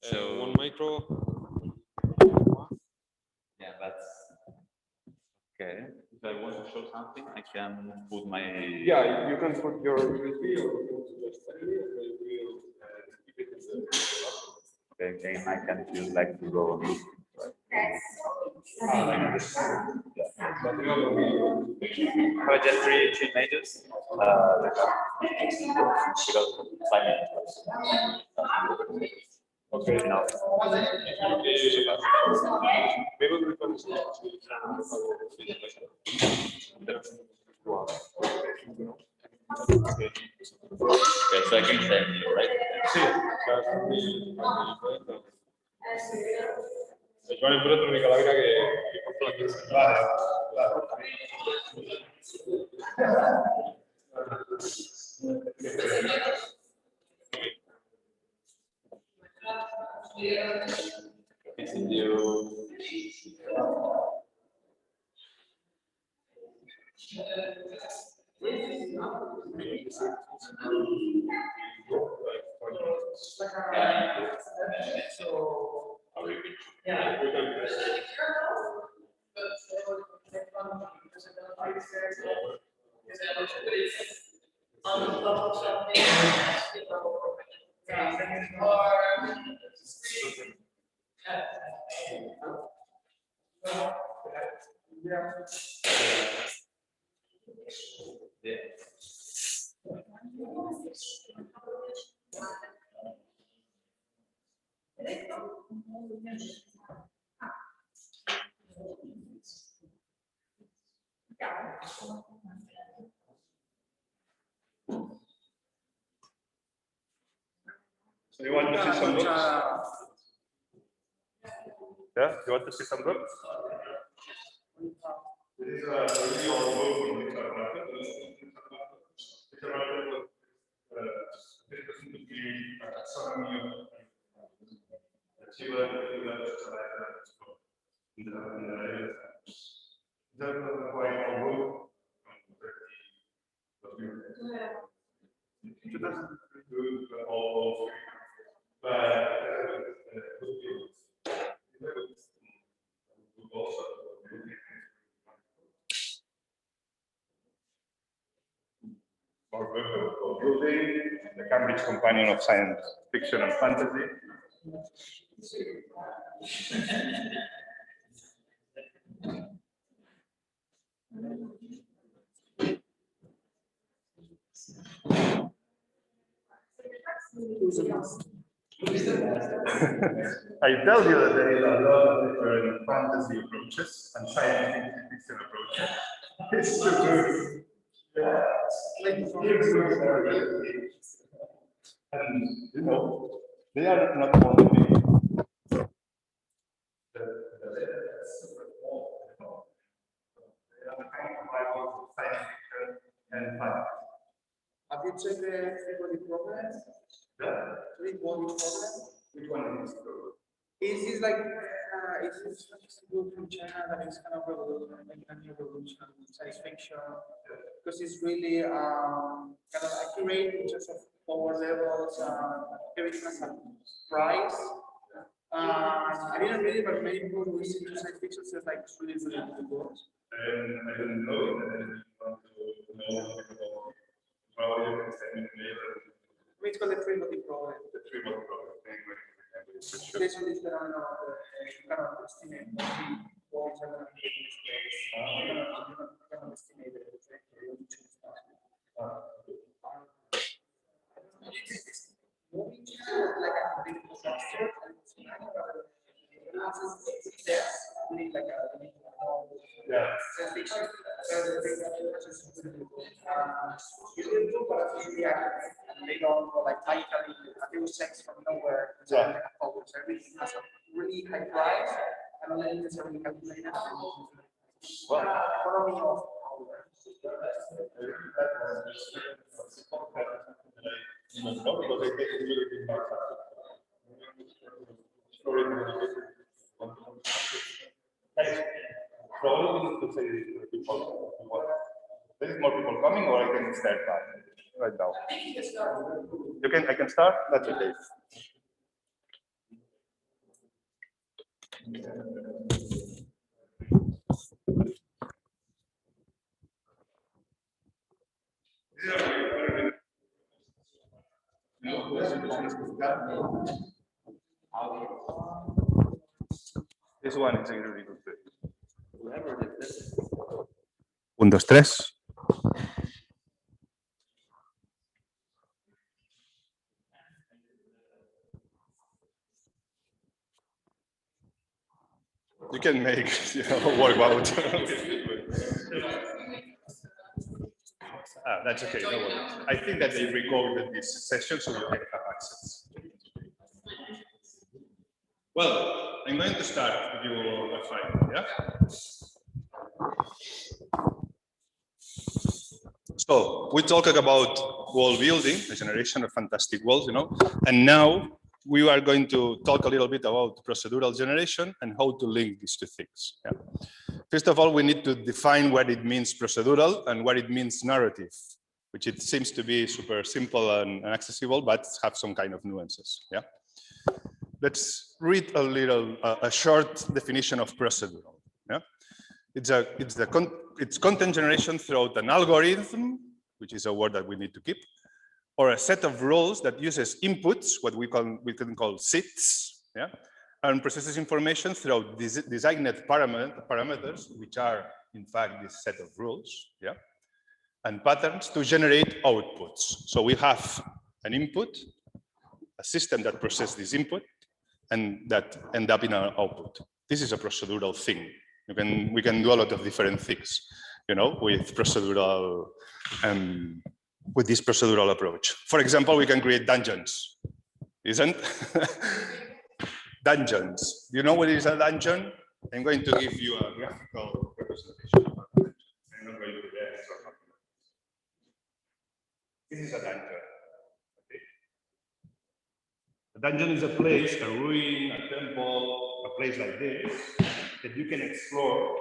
So one micro. Yeah, that's okay. If I want to show something, I can put my. Yeah, you can put your USB. Okay, again, I can feel like to go. Like this. Yeah. Just three images. Okay. No. Maybe we can. Okay, so I can send you, right? Sí, Joan Pons es l'única làgrima que porta la quinze. Send you. So you want to see some books? Yeah, you want to see some books? This is a really old book from Richard Martin. Richard Martin was specifically a taxonomy of achiever in the that was quite a book from 30. It doesn't do all but also or building the Cambridge Companion of Science Fiction and Fantasy. I tell you that there is a lot of different fantasy approaches and science fiction approaches. It's too good. Yeah. And you know, They are not only the super old, they are the kind of Bibles of science fiction and fantasy. Have you checked the three-body problem? The Three-body problem? which one is true? Is like it's a group from China that is kind of making a new revolution in science fiction because it's really kind of accurate in terms of power levels. Everything has a price. I didn't read it, but many people who listen to science fiction says like it's really good books. And I didn't know it, and I didn't want to know about probably you can send me later. It's called the three-body problem. The three-body problem. Anyway, This one is the kind of estimate walls are going to be in space. Kind of estimate the moving to like a big disaster and like a yeah. fiction. You can do but really accurate. They don't go like magically a few sex from nowhere. Yeah. Everything has a really high price and only necessarily calculated. Well, Economy of power. because I think it's really big market. Probably we need to say people. There is more people coming, or I can start right now. I can start. That's okay. This one is a really good bit. Un, dos, tres. You can make work out. That's okay, no worries. I think that they recorded this session, so you can have access. Well, I'm going to start with your file, yeah? So we talked about world building, the generation of fantastic worlds, and now we are going to talk a little bit about procedural generation and how to link these two things. Yeah? First of all, we need to define what it means procedural and what it means narrative, which it seems to be super simple and accessible, but have some kind of nuances. Yeah. Let's read a short definition of procedural. Yeah. It's content generation throughout an algorithm, which is a word that we need to keep, or a set of rules that uses inputs, what we can call seeds, yeah, and processes information throughout designated parameters, which are in fact this set of rules, yeah, and patterns to generate outputs. So we have an input, a system that processes this input, and that end up in our output. This is a procedural thing. We can do a lot of different things, with procedural with this procedural approach. For example, we can create dungeons, isn't? Dungeons. Do you know what is a dungeon? I'm going to give you a graphical representation of a dungeon. I'm not going to dance or something. This is a dungeon. Okay. A dungeon is a place, a ruin, a temple, a place like this that you can explore.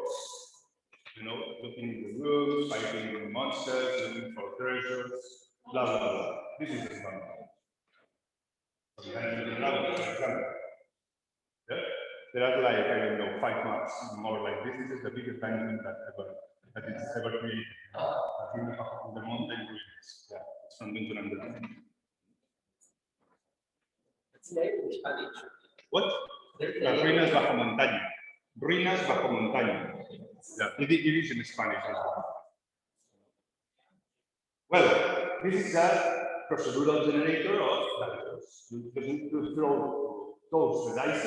Looking in the rooms, fighting monsters, looking for treasures, blah, blah, blah. This is the fun. Yeah? There are like, I don't know, 5 maps, more like this. This is the biggest dungeon that is ever created. In the mountain ruins. Yeah, it's from Uncanny. It's named in Spanish. What? Las ruinas bajo montaña. Ruinas bajo montaña. Yeah, it is in Spanish. Well, this is a procedural generator of dungeons. You need to throw those dice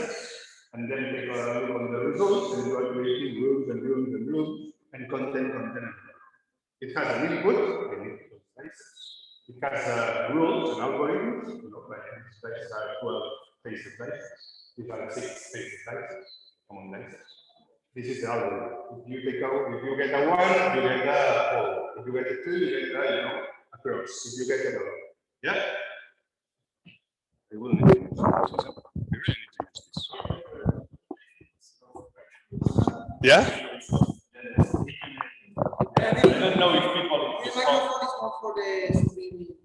and then take a look on the results, and you are creating rooms and rooms and rooms and content. It has an input, those dice, It has rules and algorithms. Like spaces are 12 spaces sizes. These are 6 spaces sizes, common lenses. This is the algorithm. If you take out, if you get a 1, you get a 4. If you get a 2, you get a, a cross. If you get a yeah. We will need to use this. We really need to use this. Yeah? I don't know if people. The microphone is more for the streaming.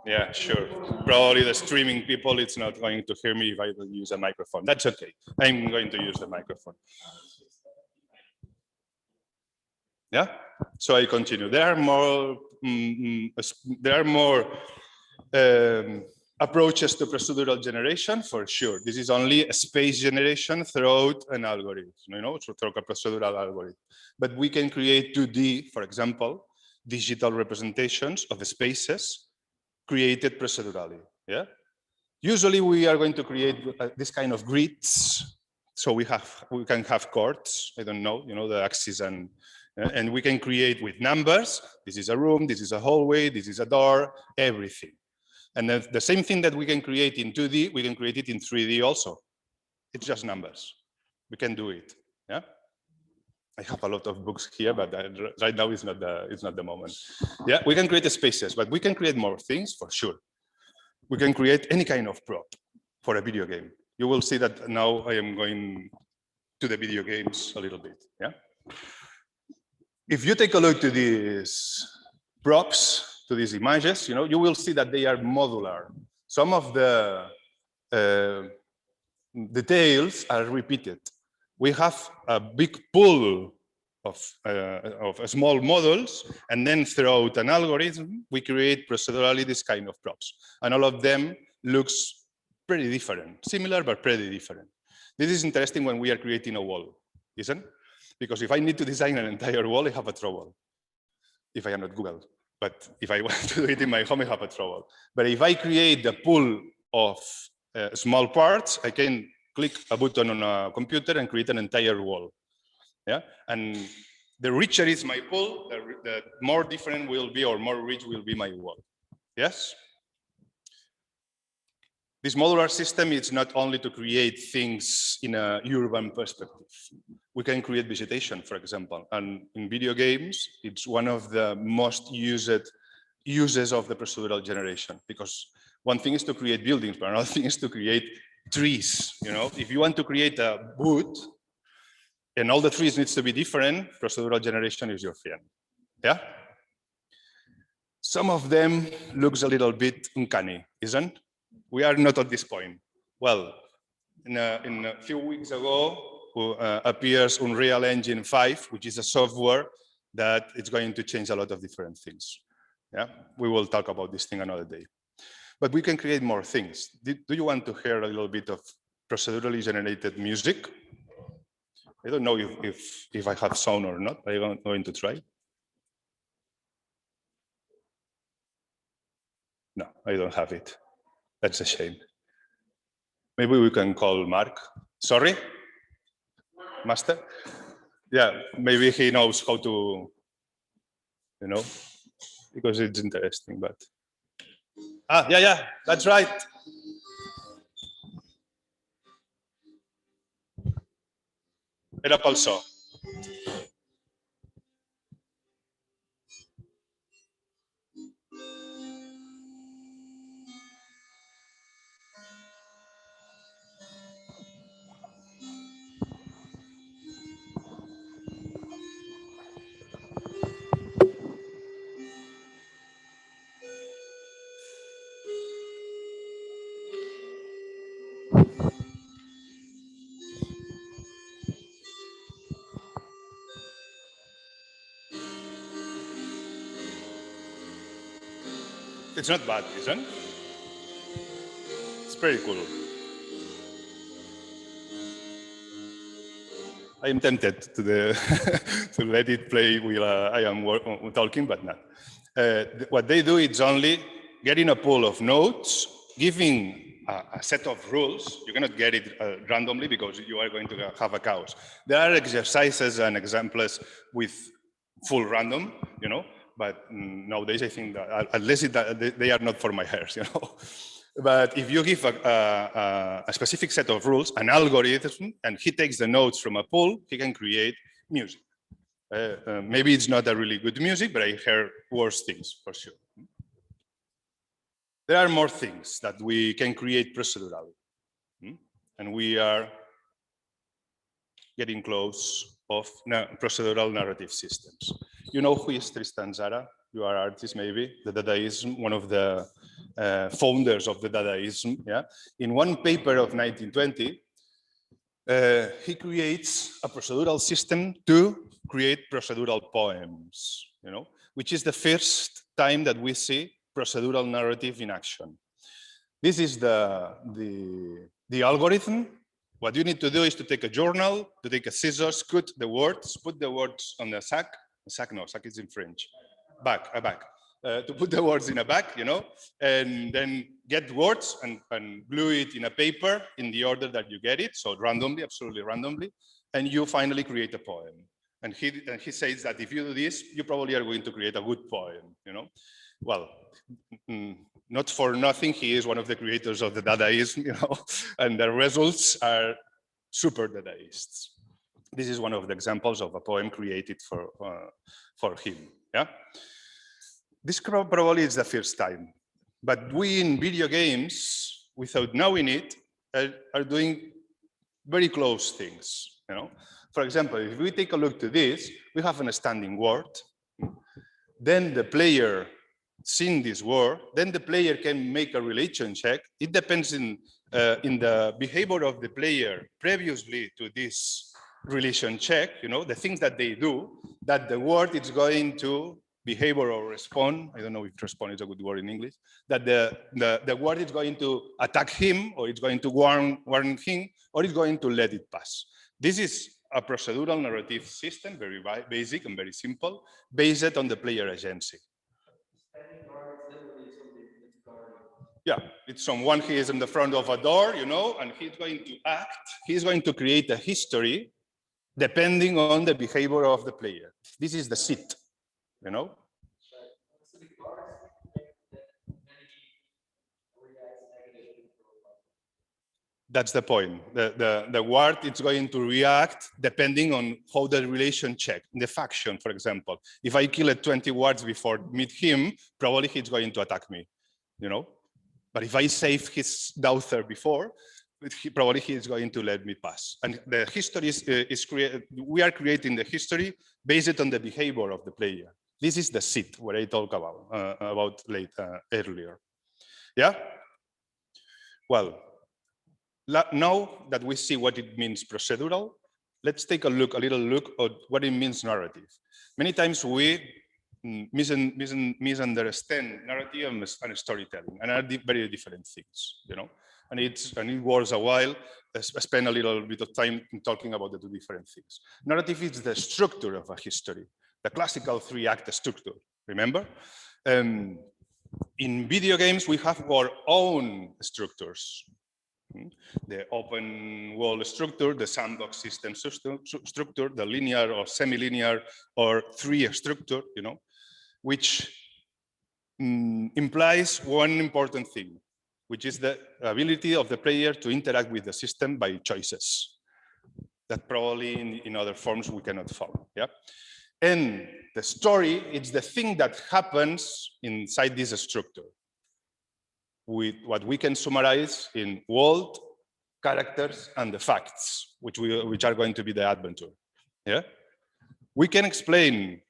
Yeah, sure. Probably the streaming people, it's not going to hear me if I don't use a microphone. That's okay. I'm going to use the microphone. Yeah. So I continue. There are more approaches to procedural generation for sure. This is only a space generation throughout an algorithm, so through a procedural algorithm. But we can create 2D, for example, digital representations of spaces created procedurally. Yeah. Usually we are going to create this kind of grids. So we can have chords. I don't know, the axis and we can create with numbers. This is a room, this is a hallway, this is a door, everything. And then the same thing that we can create in 2D, we can create it in 3D also. It's just numbers. We can do it. Yeah. I have a lot of books here, but right now it's not the moment. Yeah, we can create spaces, but we can create more things for sure. We can create any kind of prop for a video game. You will see that now I am going to the video games a little bit. Yeah. If you take a look to these props, to these images, you will see that they are modular. Some of the details are repeated. We have a big pool of small models, and then throughout an algorithm, we create procedurally this kind of props. And all of them looks pretty different, similar, but pretty different. This is interesting when we are creating a wall, isn't it? Because if I need to design an entire wall, I have a trouble. If I am not Google, but if I want to do it in my home, I have a trouble. But if I create the pool of small parts, I can click a button on a computer and create an entire wall. Yeah, and the richer is my pool, the more different will be, or more rich will be my wall. Yes. This modular system is not only to create things in a urban perspective. We can create vegetation, for example, and in video games, it's one of the most used uses of the procedural generation, because one thing is to create buildings, but another thing is to create trees. If you want to create a wood, and all the trees needs to be different, procedural generation is your friend. Yeah? Some of them looks a little bit uncanny, isn't? We are not at this point. Well, in a few weeks ago, appears Unreal Engine 5, which is a software that is going to change a lot of different things. Yeah, we will talk about this thing another day. But we can create more things. Do you want to hear a little bit of procedurally generated music? I don't know if I have sound or not, but I'm going to try. No, I don't have it. That's a shame. Maybe we can call Mark. Sorry? Master? Yeah, maybe he knows how to, because it's interesting, but. Yeah, that's right. Era pel so. It's not bad, isn't it? It's pretty cool. I am tempted to, to let it play while I am talking, but not. What they do is only getting a pool of nodes, giving a set of rules. You cannot get it randomly because you are going to have a chaos. There are exercises and examples with full random, but nowadays I think that at least they are not for my hairs, you know. But if you give a specific set of rules, an algorithm, and he takes the notes from a pool, he can create music. Maybe it's not a really good music, but I heard worse things for sure. There are more things that we can create procedurally. And we are getting close of procedural narrative systems. You know who is Tristan Tzara? You are artists, maybe. The Dadaism, one of the founders of the Dadaism. Yeah. In one paper of 1920, he creates a procedural system to create procedural poems, you know, which is the first time that we see procedural narrative in action. This is the algorithm. What you need to do is to take a journal, to take a scissors, cut the words, put the words on the sack. Sack, no, sack is in French. Bag, a bag. To put the words in a bag, you know, and then get words and glue it in a paper in the order that you get it, so randomly, absolutely randomly, and you finally create a poem. And he says that if you do this, you probably are going to create a good poem, you know. Well, not for nothing, he is one of the creators of the Dadaism, you know, and the results are super Dadaists. This is one of the examples of a poem created for him, yeah. This probably is the first time, but we in video games, without knowing it, are doing very close things, you know. For example, if we take a look to this, we have a standing word. Then the player seeing this word, then the player can make a relation check. It depends in the behavior of the player previously to this relation check, you know, the things that they do, that the word is going to behavior or respond. I don't know if respond is a good word in English, that the word is going to attack him, or it's going to warn him, or it's going to let it pass. This is a procedural narrative system, very basic and very simple, based on the player agency. Yeah, it's someone he is in the front of a door, you know, and he's going to act, he's going to create a history depending on the behavior of the player. This is the sit, you know. That's the point. The word is going to react depending on how the relation check. The faction, for example, if I kill 20 words before meet him, probably he's going to attack me, you know. But if I save his daughter before, probably he is going to let me pass. And the history is created. We are creating the history based on the behavior of the player. This is the sit where I talked about earlier. Yeah. Well, now that we see what it means procedural, let's take a little look at what it means narrative. Many times we misunderstand narrative and storytelling, and are very different things, you know. And it was a while. I spent a little bit of time talking about the two different things. Narrative is the structure of a history, the classical 3-act structure. Remember, in video games we have our own structures. The open world structure, the sandbox system structure, the linear or semi-linear or 3 structure, you know, which implies one important thing, which is the ability of the player to interact with the system by choices that probably in other forms we cannot follow. Yeah. And the story, it's the thing that happens inside this structure, with what we can summarize in world, characters, and the facts, which are going to be the adventure. Yeah, we can explain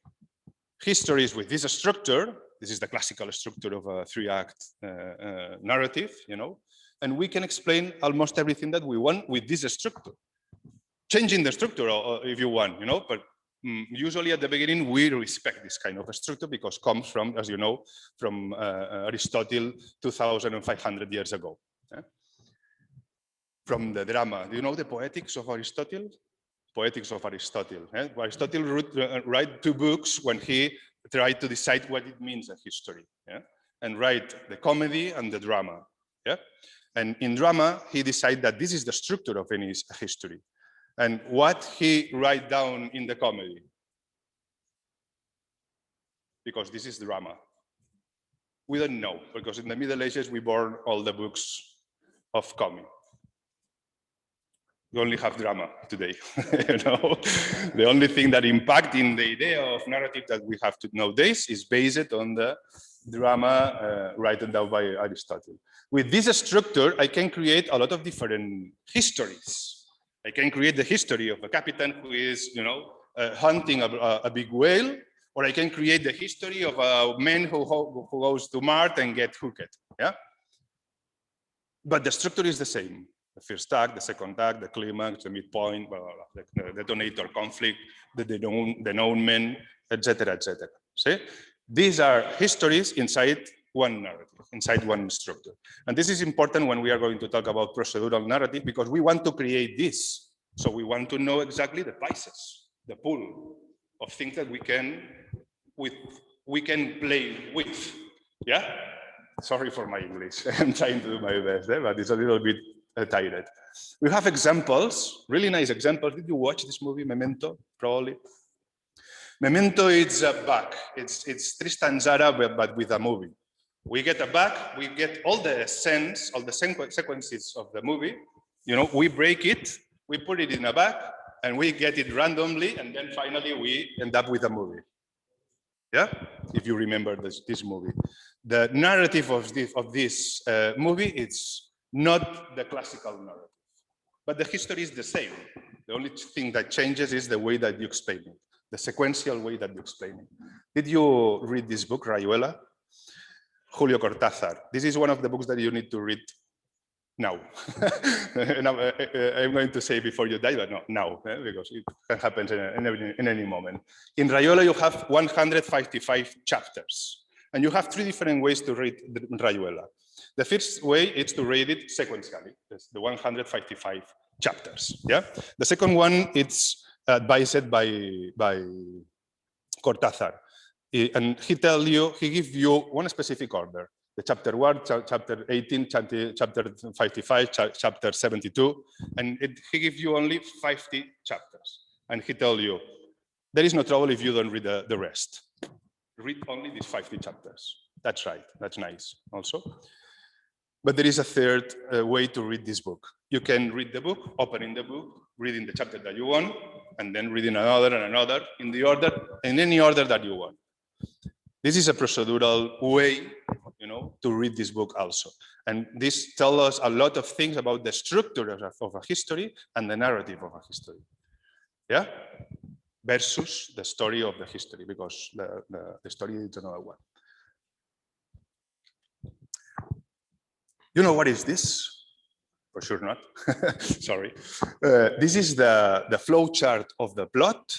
histories with this structure. This is the classical structure of a 3-act narrative, you know, and we can explain almost everything that we want with this structure. Changing the structure if you want, you know, but usually at the beginning, we respect this kind of structure because it comes from, as you know, from Aristotle 2,500 years ago. Yeah? From the drama. Do you know the Poetics of Aristotle? Poetics of Aristotle. Yeah? Aristotle wrote 2 books when he tried to decide what it means a history. Yeah? And write the comedy and the drama. Yeah? And in drama, he decided that this is the structure of any history. And what he write down in the comedy? because this is drama? We don't know, because in the Middle Ages, we burned all the books of comic. We only have drama today. You know? The only thing that impacts in the idea of narrative that we have nowadays is based on the drama written down by Aristotle. With this structure, I can create a lot of different histories. I can create the history of a captain who is, you know, hunting a big whale, or I can create the history of a man who goes to Mars and gets hooked. Yeah, but the structure is the same. The first act, the second act, the climax, the midpoint, blah, blah, blah, the detonator conflict, the denouement, etc., etc. See, these are histories inside one narrative, inside one structure. And this is important when we are going to talk about procedural narrative, because we want to create this. So we want to know exactly the prices, the pool of things that we can play with. Yeah. Sorry for my English. I'm trying to do my best, but it's a little bit tired. We have examples, really nice examples. Did you watch this movie, Memento? Probably. Memento is a bug. It's Tristan Zara, but with a movie. We get a bug. We get all the sense, all the sequences of the movie. You know, we break it, we put it in a bag, and we get it randomly, and then finally we end up with a movie. Yeah, if you remember this movie. The narrative of this movie, it's not the classical narrative, but the history is the same. The only thing that changes is the way that you explain it, the sequential way that you explain it. Did you read this book, Rayuela? Julio Cortázar. This is one of the books that you need to read now. And I'm going to say before you die, but no, now, because it can happen in any moment. In Rayuela, you have 155 chapters, and you have 3 different ways to read Rayuela. The first way is to read it sequentially, the 155 chapters. Yeah. The second one, it's advised by Cortázar, and he gives you one specific order. The chapter 1, chapter 18, chapter 55, chapter 72, and he gives you only 50 chapters. And he tells you, there is no trouble if you don't read the rest. Read only these 50 chapters. That's right, that's nice also. But there is a third way to read this book. You can read the book, opening the book, reading the chapter that you want, and then reading another and another in any order that you want. This is a procedural way, you know, to read this book also. And this tells us a lot of things about the structure of a history and the narrative of a history. Yeah? Versus the story of the history, because the story is another one. You know what is this? For sure not. Sorry. This is the flow chart of the plot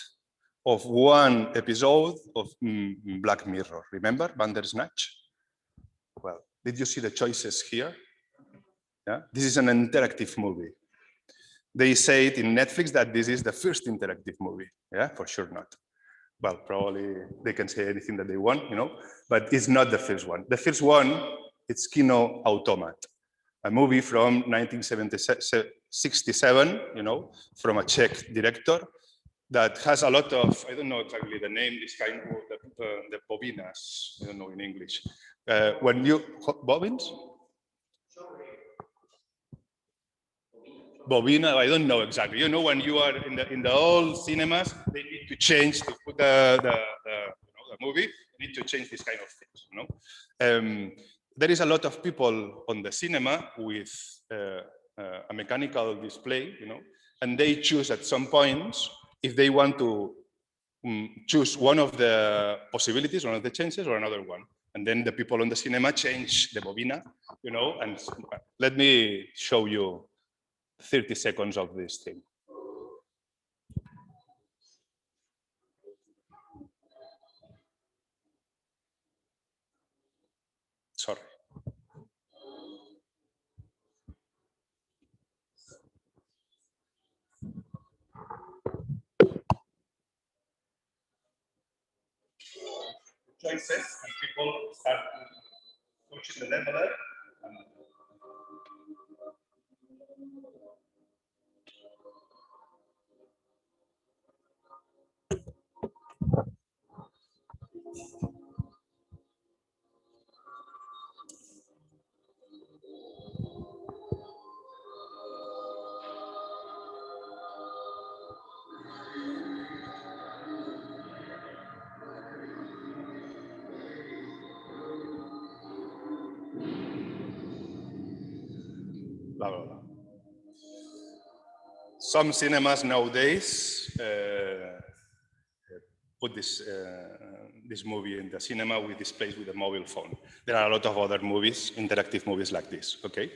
of one episode of Black Mirror. Remember Bandersnatch? Well, did you see the choices here? Yeah, this is an interactive movie. They say it in Netflix that this is the first interactive movie. Yeah, for sure not. Well, probably they can say anything that they want, you know, but it's not the first one. The first one, it's Kino Automat, a movie from 1967, you know, from a Czech director that has a lot of, I don't know exactly the name, this kind of the bobinas, I don't know in English. When you, bobbins? Bobina, I don't know exactly. You know, when you are in the old cinemas, they need to change to put the movie. They need to change this kind of things. You know, there is a lot of people on the cinema with a mechanical display. You know, and they choose at some points if they want to choose one of the possibilities, one of the changes, or another one. And then the people on the cinema change the bobina. You know, and let me show you 30 seconds of this thing. Sorry. Choices, and people start pushing the leveler. blah, blah, blah. Some cinemas nowadays put this movie in the cinema with displays with a mobile phone. There are a lot of other movies, interactive movies like this, okay?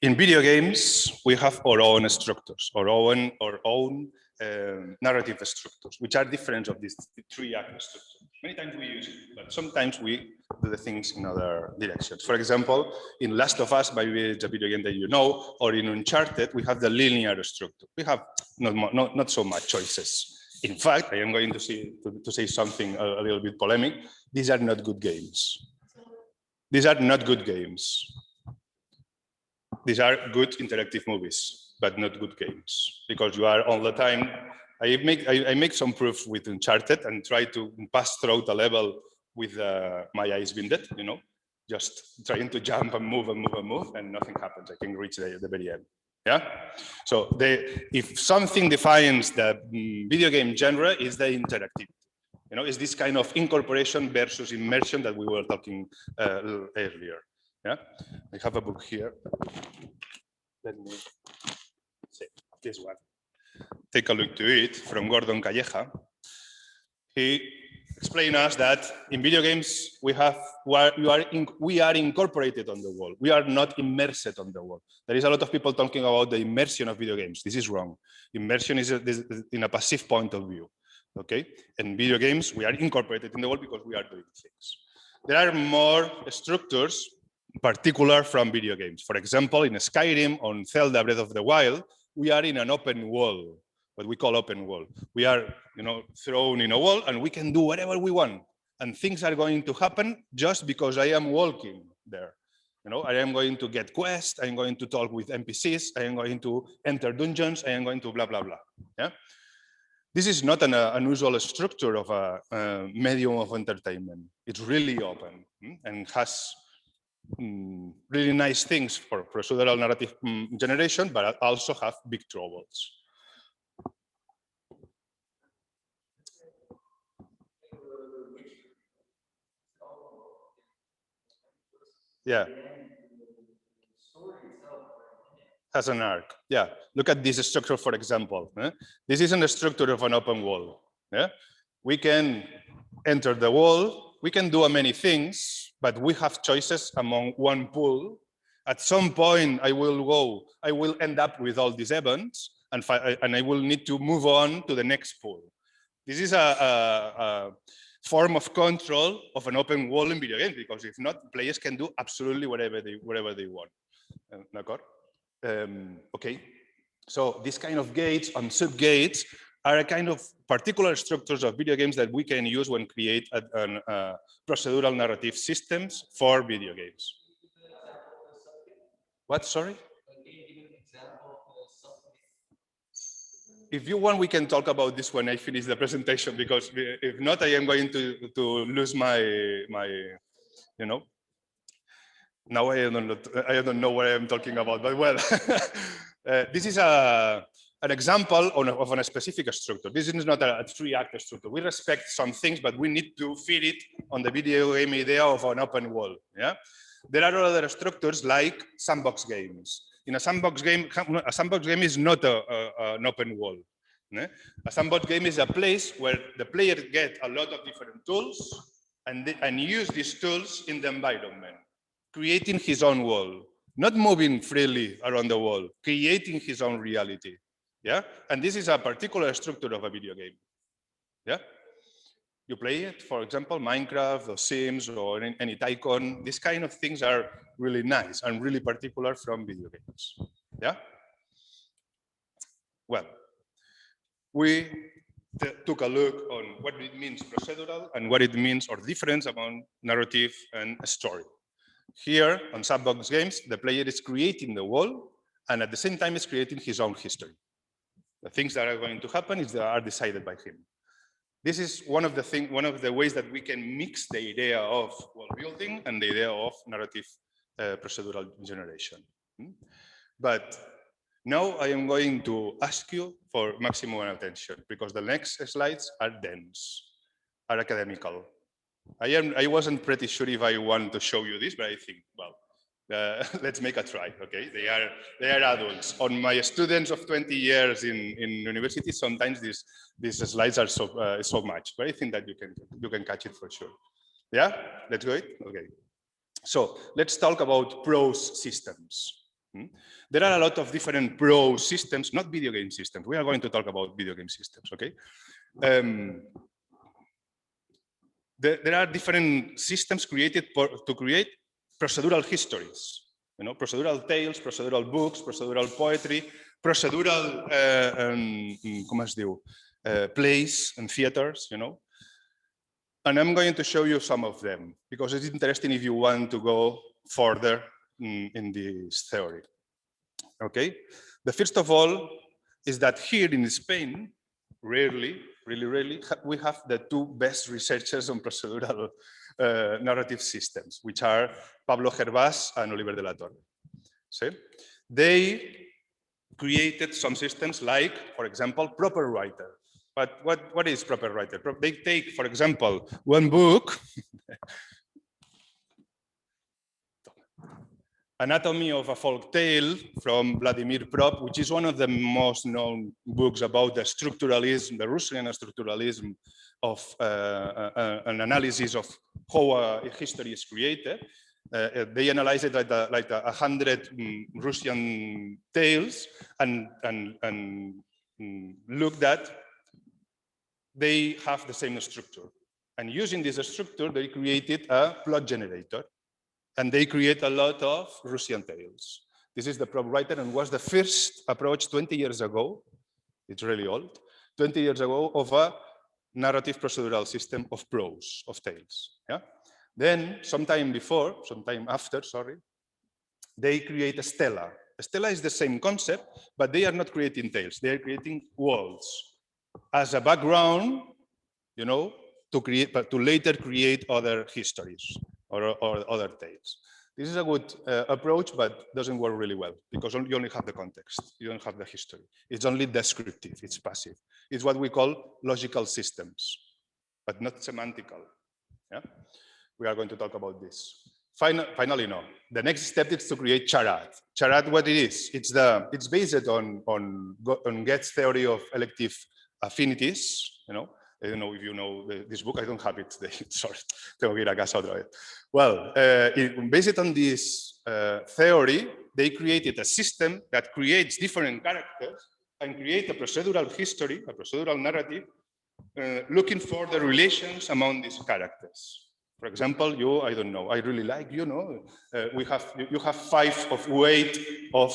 In video games, we have our own structures, our own narrative structures, which are different of these three-act structures. Many times we use it, but sometimes we do the things in other directions. For example, in Last of Us, maybe it's a video game that you know, or in Uncharted, we have the linear structure. We have not so much choices. In fact, I am going to say something a little bit polemic. These are not good games. These are not good games. These are good interactive movies, but not good games, because you are all the time. I make some proof with Uncharted and try to pass through the level with my eyes blinded, you know, just trying to jump and move and move and move, and nothing happens. I can reach the very end. Yeah. So if something defines the video game genre, is the interactivity. You know, is this kind of incorporation versus immersion that we were talking earlier. Yeah. I have a book here. Let me see this one. Take a look to it from Gordon Calleja. He explained us that in video games we are incorporated on the world. We are not immersed on the world. There is a lot of people talking about the immersion of video games. This is wrong. Immersion is in a passive point of view. Okay, in video games we are incorporated in the world because we are doing things. There are more structures particular from video games. For example, in Skyrim, on Zelda Breath of the Wild, we are in an open world, what we call open world. We are, you know, thrown in a wall and we can do whatever we want. And things are going to happen just because I am walking there. You know, I am going to get quests, I am going to talk with NPCs, I am going to enter dungeons, I am going to blah, blah, blah. Yeah. This is not an unusual structure of a medium of entertainment. It's really open and has really nice things for procedural narrative generation, but also have big troubles. Yeah. Has an arc. Yeah. Look at this structure, for example. This isn't a structure of an open wall. Yeah. We can enter the wall. We can do many things, but we have choices among one pool. At some point, I will end up with all these events, and I will need to move on to the next pool. This is a form of control of an open wall in video games, because if not, players can do absolutely whatever they want. Okay, so this kind of gates and sub-gates are a kind of particular structures of video games that we can use when create procedural narrative systems for video games. What, sorry? If you want, we can talk about this when I finish the presentation, because if not, I am going to lose my you know. Now I don't know what I am talking about, but well, this is an example of a specific structure. This is not a three-act structure. We respect some things, but we need to fit it on the video game idea of an open world. Yeah, there are other structures like sandbox games. In a sandbox game is not an open world. A sandbox game is a place where the player gets a lot of different tools and use these tools in the environment, creating his own world, not moving freely around the world, creating his own reality. Yeah, and this is a particular structure of a video game. Yeah, you play it, for example, Minecraft or Sims or any Tycoon. These kind of things are really nice and really particular from video games. Yeah. Well, we took a look on what it means procedural and what it means or difference among narrative and story. Here on sandbox games, the player is creating the world and at the same time is creating his own history. The things that are going to happen are decided by him. This is one of the ways that we can mix the idea of world building and the idea of narrative procedural generation. But now I am going to ask you for maximum attention, because the next slides are dense, are academical. I wasn't pretty sure if I want to show you this, but I think, well, let's make a try, okay? They are adults. On my students of 20 years in university, sometimes these slides are so much, but I think that you can catch it for sure. Yeah, let's go it. Okay. So let's talk about prose systems. There are a lot of different prose systems, not video game systems. We are going to talk about video game systems, okay? There are different systems created to create procedural histories, you know, procedural tales, procedural books, procedural poetry, procedural com es diu? Plays and theaters, you know. And I'm going to show you some of them because it's interesting if you want to go further in this theory. Okay, the first of all is that here in Spain, really rarely, we have the two best researchers on procedural narrative systems, which are Pablo Gervás and Oliver de la Torre. See? They created some systems like, for example, proper writer. But what is proper writer? They take, for example, one book, Anatomy of a Folk Tale from Vladimir Prop, which is one of the most known books about the structuralism, the Russian structuralism of an analysis of how a history is created. They analyzed it like 100 Russian tales and looked at they have the same structure. And using this structure, they created a plot generator. And they create a lot of Russian tales. This is the prop writer and was the first approach 20 years ago. It's really old. 20 years ago of a narrative procedural system of prose, of tales. Yeah. Then sometime after, they create a stela. A stela is the same concept, but they are not creating tales. They are creating worlds as a background, you know, to later create other histories. Or other tales. This is a good approach, but doesn't work really well because you only have the context. You don't have the history. It's only descriptive. It's passive. It's what we call logical systems, but not semantical. Yeah, we are going to talk about this. Finally, no. The next step is to create charade. Charade, what it is? It's based on Goethe's theory of elective affinities. You know. I don't know if you know this book. I don't have it. Sorry, tengo que ir a casa otra vez. Well, based on this theory, they created a system that creates different characters and create a procedural history, a procedural narrative, looking for the relations among these characters. For example, I don't know, I really like, you know, you have 5 of weight of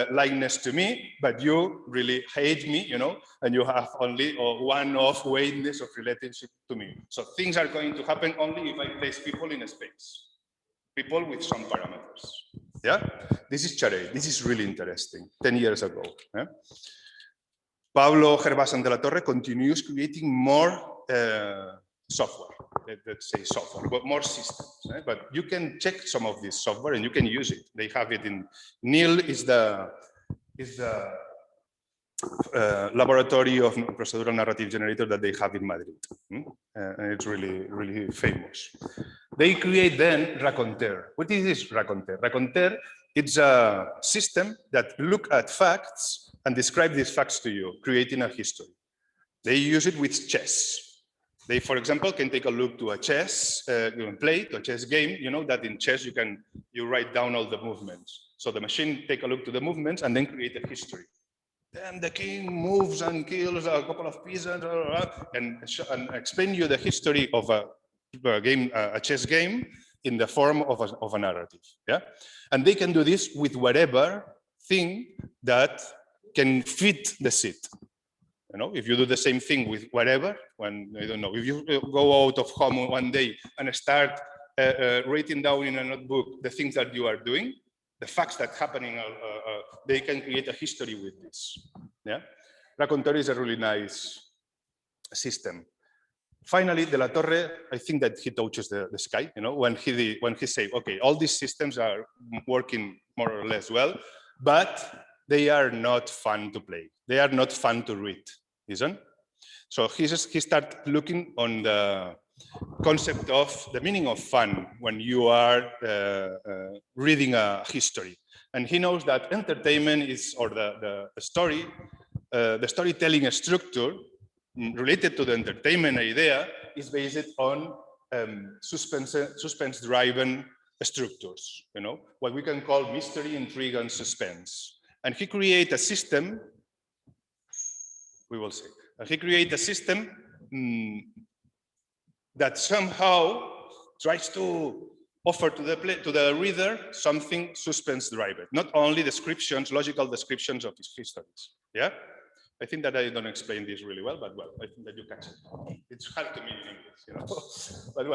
likeness to me, but you really hate me, you know, and you have only 1 of weightness of relationship to me. So things are going to happen only if I place people in a space, people with some parameters. Yeah, this is charade. This is really interesting. 10 years ago. Yeah? Pablo Gervás and de la Torre continues creating more software. Let's say software, but more systems. Right? But you can check some of this software and you can use it. They have it in NIL is the laboratory of procedural narrative generator that they have in Madrid. And it's really famous. They create then raconteur. What is this raconteur? Raconteur, it's a system that look at facts and describe these facts to you, creating a history. They use it with chess. They, for example, can take a look to a chess play, to a chess game. You know that in chess you write down all the movements. So the machine take a look to the movements and then create a history. Then the king moves and kills a couple of peasants and explain you the history of a chess game in the form of a narrative. Yeah, and they can do this with whatever thing that can fit the seat. You know, if you do the same thing with whatever, when I don't know, if you go out of home one day and start writing down in a notebook the things that you are doing, the facts that happening, they can create a history with this. Yeah, raconteur is a really nice system. Finally, de la Torre, I think that he touches the sky. You know, when he say, okay, all these systems are working more or less well, but they are not fun to play. They are not fun to read, isn't? So he started looking on the concept of the meaning of fun when you are reading a history. And he knows that entertainment is, or the storytelling structure related to the entertainment idea is based on suspense-driven structures, what we can call mystery, intrigue, and suspense. And he created a system, we will see, he created a system that somehow tries to offer to the reader something suspense-driven, not only descriptions, logical descriptions of his histories. Yeah, I think that I don't explain this really well, but I think that you catch it. It's hard to mean in English, But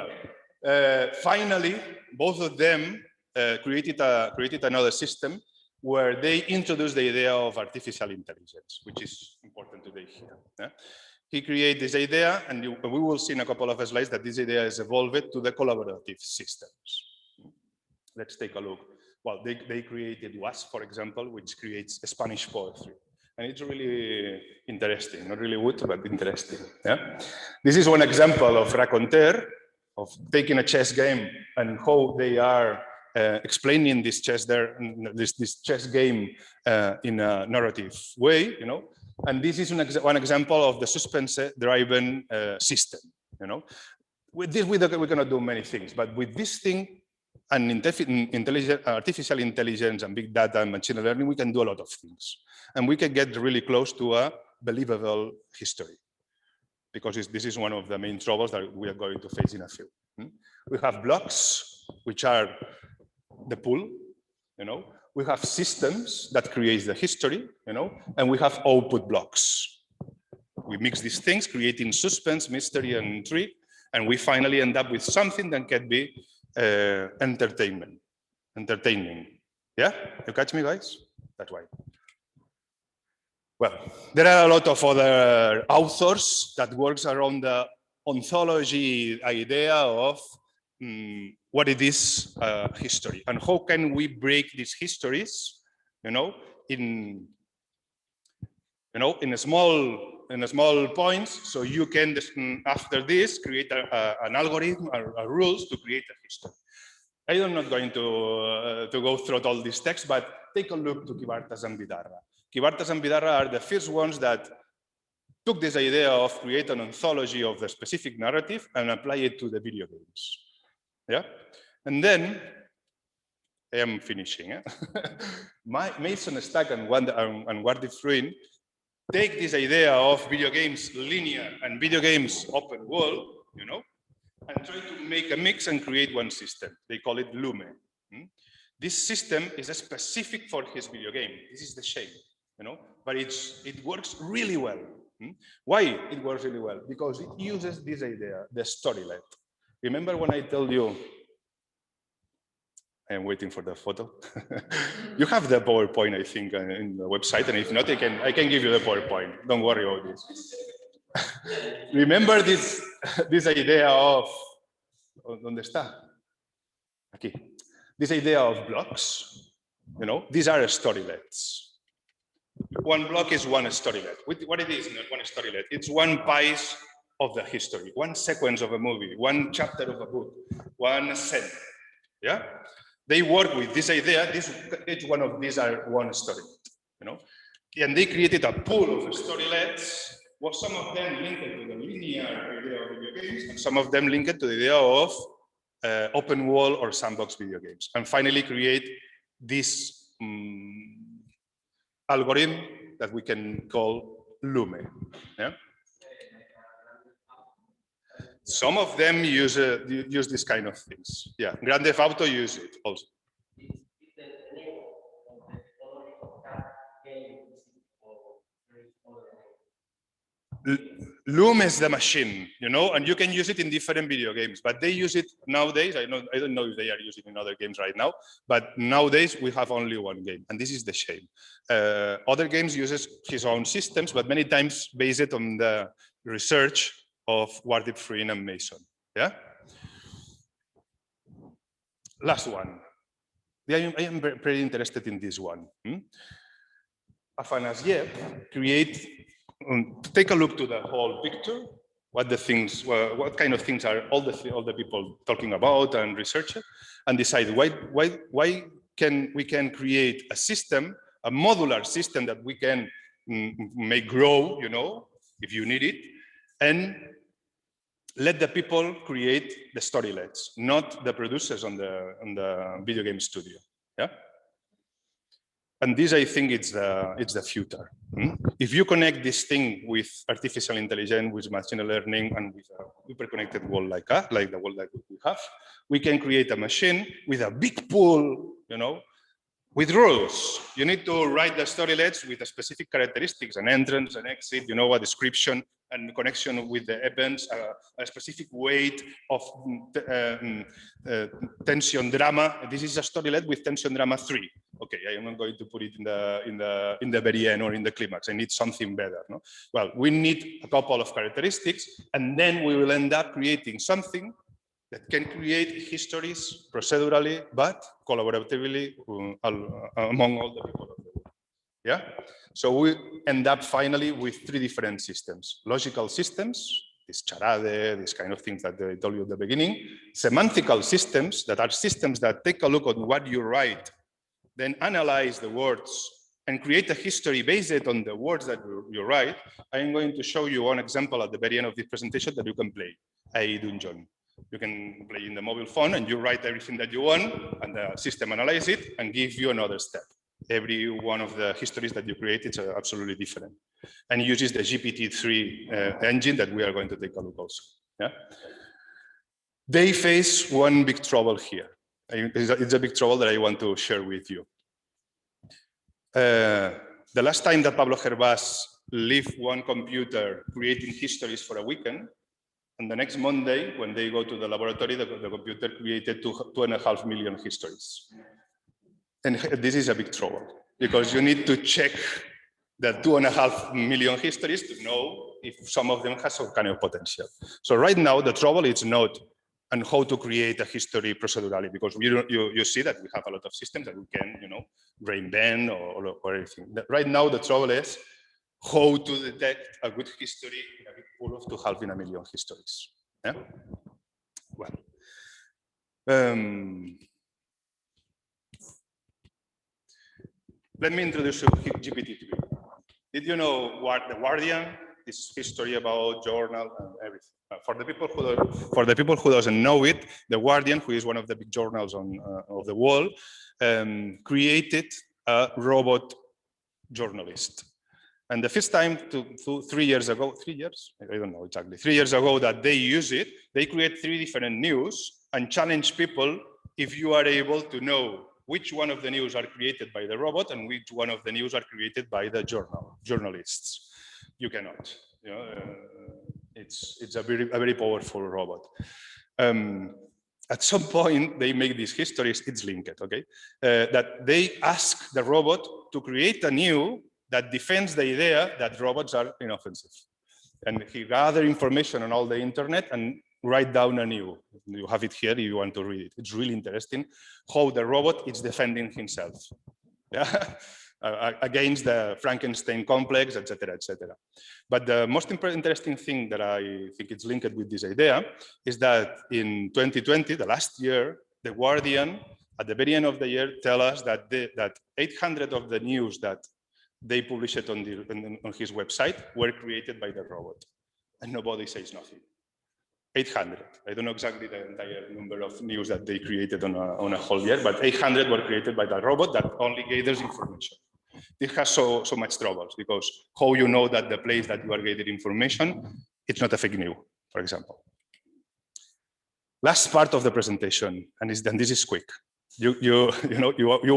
finally, both of them created another system where they introduced the idea of artificial intelligence, which is important today here. Yeah? He created this idea, and we will see in a couple of slides that this idea is evolved to the collaborative systems. Let's take a look. Well, they created WASP, for example, which creates Spanish poetry. And it's really interesting, not really good, but interesting. Yeah? This is one example of raconteur, of taking a chess game and how they are explaining this chess game in a narrative way, And this is one example of the suspense-driven system, With this, we cannot do many things, but with this thing, and artificial intelligence and big data and machine learning, we can do a lot of things. And we can get really close to a believable history, because this is one of the main troubles that we are going to face in a few. We have blocks, which are the pool, We have systems that create the history, and we have output blocks. We mix these things, creating suspense, mystery, and intrigue, and we finally end up with something that can be entertaining. Yeah, you catch me, guys? That's why. Well, there are a lot of other authors that works around the ontology idea of what it is history, and how can we break these histories, in small points, so you can after this create an algorithm or rules to create a history. I'm not going to go through all these texts, but take a look to Kivartas and Vidarra. Kivartas and Vidarra are the first ones that took this idea of creating an anthology of the specific narrative and apply it to the video games. Yeah, and then I am finishing. Mason, Stack, and Wardy Fruin take this idea of video games linear and video games open world, and try to make a mix and create one system. They call it Lume. This system is specific for his video game. This is the shame, but it works really well. Why it works really well? Because it uses this idea, the storylet. Remember when I told you, I am waiting for the photo. You have the PowerPoint, I think, in the website, and if not, I can give you the PowerPoint. Don't worry about this. Remember this idea of, ¿dónde está? Aquí. This idea of blocks, these are storylets. One block is one storylet. What it is, one storylet? It's one piece of the history, one sequence of a movie, one chapter of a book, one scene. Yeah, they work with this idea. Each one of these are one story, and they created a pool of storylets. Well, some of them linked to the linear idea of video games, and some of them linked to the idea of open world or sandbox video games, and finally create this algorithm that we can call Lume. Yeah. Some of them use this kind of things. Yeah, Grand Theft Auto use it also. Lume is the machine, and you can use it in different video games, but they use it nowadays. I don't know if they are using it in other games right now, but nowadays we have only one game, and this is the shame. Other games uses his own systems, but many times based on the research of Wardy Fruin and Mason. Yeah. Last one. I am very interested in this one. Afanasiev take a look to the whole picture. what the things, what kind of things are all the people talking about and research it, and decide why can we create a system, a modular system that we can make grow, you know, if you need it, and let the people create the storylets, not the producers on the video game studio. Yeah. And this, I think, it's the future. If you connect this thing with artificial intelligence, with machine learning, and with a hyper-connected world like the world that we have, we can create a machine with a big pool, you know, with rules. You need to write the storylets with a specific characteristics, an entrance, an exit, you know, a description, and connection with the events, a specific weight of tension drama. This is a storylet with tension drama 3. Okay, I am not going to put it in the very end or in the climax. I need something better. No? Well, we need a couple of characteristics, and then we will end up creating something that can create histories procedurally, but collaboratively among all the people of the world. Yeah? So we end up finally with 3 different systems. Logical systems, this charade, this kind of things that I told you at the beginning. Semantical systems, that are systems that take a look at what you write, then analyze the words and create a history based on the words that you write. I am going to show you one example at the very end of this presentation that you can play, a dungeon. You can play in the mobile phone and you write everything that you want, and the system analyzes it and gives you another step. Every one of the histories that you create is absolutely different, and uses the GPT-3 engine that we are going to take a look also. Yeah? They face one big trouble here. It's a big trouble that I want to share with you. The last time that Pablo Gervás left one computer creating histories for a weekend, and the next Monday, when they go to the laboratory, the computer created 2.5 million histories. And this is a big trouble, because you need to check the 2.5 million histories to know if some of them have some kind of potential. So right now, the trouble is not on how to create a history procedurally, because you see that we have a lot of systems that we can, you know, reinvent or anything. Right now, the trouble is how to detect a good history in a big pool of 2.5 million histories. Yeah? Well, let me introduce you to GPT-3. Did you know what The Guardian is? History about journal and everything. For the people who doesn't know it, The Guardian, who is one of the big journals of the world, created a robot journalist. And the first time, 3 years ago, 3 years? I don't know exactly. 3 years ago that they use it, they create 3 different news and challenge people if you are able to know which one of the news are created by the robot and which one of the news are created by the journalists. You cannot. You know, it's a very powerful robot. At some point, they make these histories, it's linked, okay? That they ask the robot to create a new that defends the idea that robots are inoffensive. And he gathers information on all the internet and write down a new. You have it here if you want to read it. It's really interesting how the robot is defending himself. Yeah? Against the Frankenstein complex, etc., etc. But the most interesting thing that I think is linked with this idea is that in 2020, the last year, The Guardian, at the very end of the year, tell us that that 800 of the news that they published on his website were created by the robot, and nobody says nothing. 800. I don't know exactly the entire number of news that they created on a whole year, but 800 were created by the robot that only gathers information. This has so much troubles, because how you know that the place that you are gathering information, it's not a fake news, for example. Last part of the presentation, and this is quick. You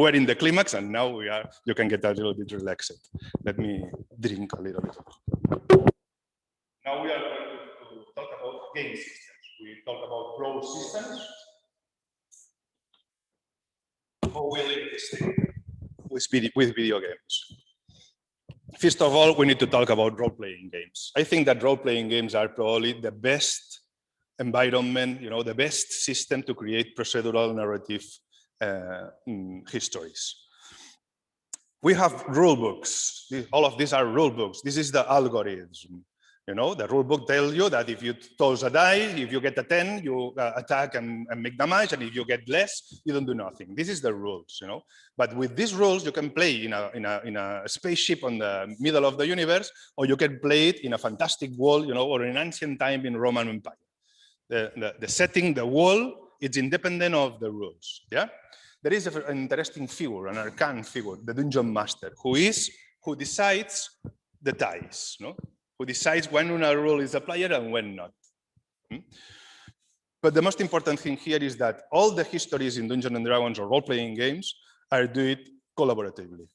were in the climax, and now you can get a little bit relaxed. Let me drink a little bit. Now we are going to talk about game systems. We talk about flow systems. How we link this thing with video games. First of all, we need to talk about role-playing games. I think that role-playing games are probably the best environment, the best system to create procedural narrative histories. We have rule books. All of these are rule books. This is the algorithm. You know, the rule book tells you that if you toss a die, if you get a 10, you attack and make damage, and if you get less, you don't do nothing. This is the rules, you know. But with these rules, you can play in a spaceship on the middle of the universe, or you can play it in a fantastic world, you know, or in ancient time in Roman Empire. The setting, the wall, it's independent of the rules. Yeah, there is an interesting figure, an arcane figure, the dungeon master, who decides the dice, no? Who decides when a rule is applied and when not. But the most important thing here is that all the histories in Dungeons and Dragons or role-playing games are done collaboratively.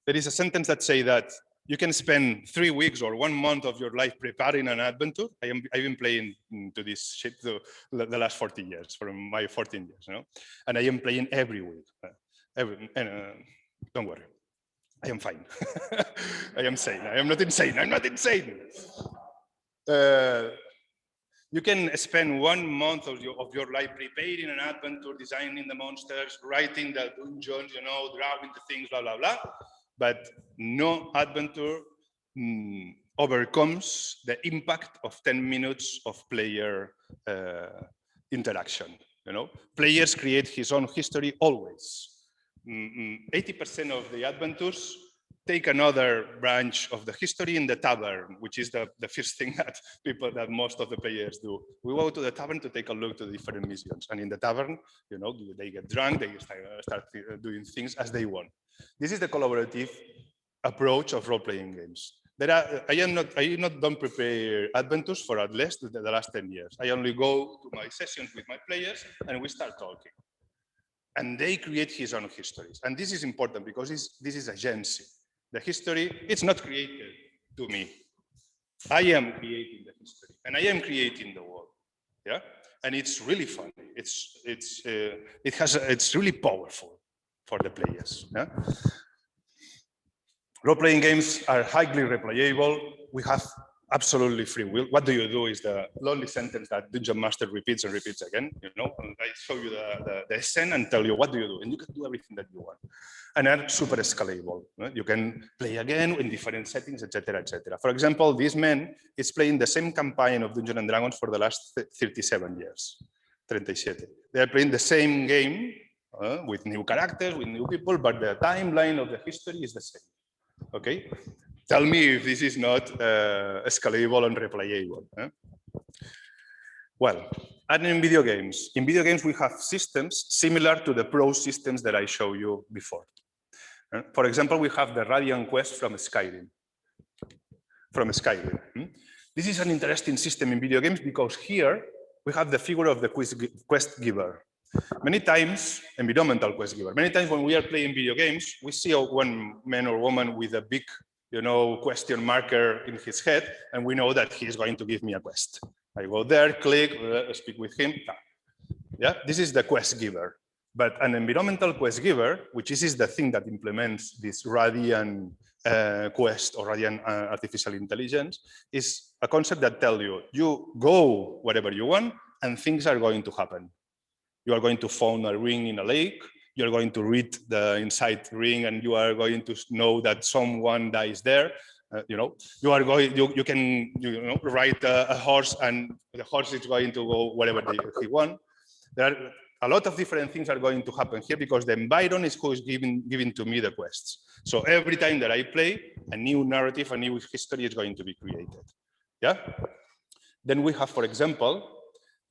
There is a sentence that says that you can spend 3 weeks or 1 month of your life preparing an adventure. I've been playing to this shit the last 40 years, from my 14 years, you know, and I am playing every week. Don't worry. I am fine. I am sane. I am not insane. I'm not insane. You can spend 1 month of your life preparing an adventure, designing the monsters, writing the dungeons, you know, drawing the things, blah, blah, blah. But no adventure overcomes the impact of 10 minutes of player interaction. You know, players create his own history always. 80% of the adventures take another branch of the history in the tavern, which is the first thing that most of the players do. We go to the tavern to take a look to the different missions, and in the tavern, you know, they get drunk, they start doing things as they want. This is the collaborative approach of role-playing games. I don't prepare adventures for at least the last 10 years. I only go to my sessions with my players and we start talking. And they create his own histories. And this is important because this is agency. The history, it's not created to me. I am creating the history and I am creating the world. Yeah. And it's really funny. It's really powerful for the players. Yeah? Role-playing games are highly replayable. We have absolutely free will. What do you do is the lonely sentence that Dungeon Master repeats and repeats again. You know, and I show you the scene and tell you what do you do, and you can do everything that you want. And they're super scalable. Right? You can play again in different settings, etc., etc. For example, this man is playing the same campaign of Dungeons and Dragons for the last 37 years. 37. They are playing the same game with new characters, with new people, but the timeline of the history is the same. Okay, tell me if this is not scalable and replayable. Well, and in video games we have systems similar to the prose systems that I showed you before. For example, we have the Radiant Quest from Skyrim. This is an interesting system in video games because here we have the figure of the quest giver. Many times, environmental quest giver. Many times when we are playing video games, we see one man or woman with a big, you know, question marker in his head, and we know that he is going to give me a quest. I go there, click, speak with him. Yeah, this is the quest giver. But an environmental quest giver, which is the thing that implements this Radiant quest or Radiant artificial intelligence, is a concept that tells you, you go wherever you want, and things are going to happen. You are going to find a ring in a lake. You're going to read the inside ring, and you are going to know that someone dies there. You know, you can ride a horse, and the horse is going to go wherever he wants. There are a lot of different things are going to happen here because the environment is who is giving to me the quests. So every time that I play, a new narrative, a new history is going to be created. Yeah. Then we have, for example,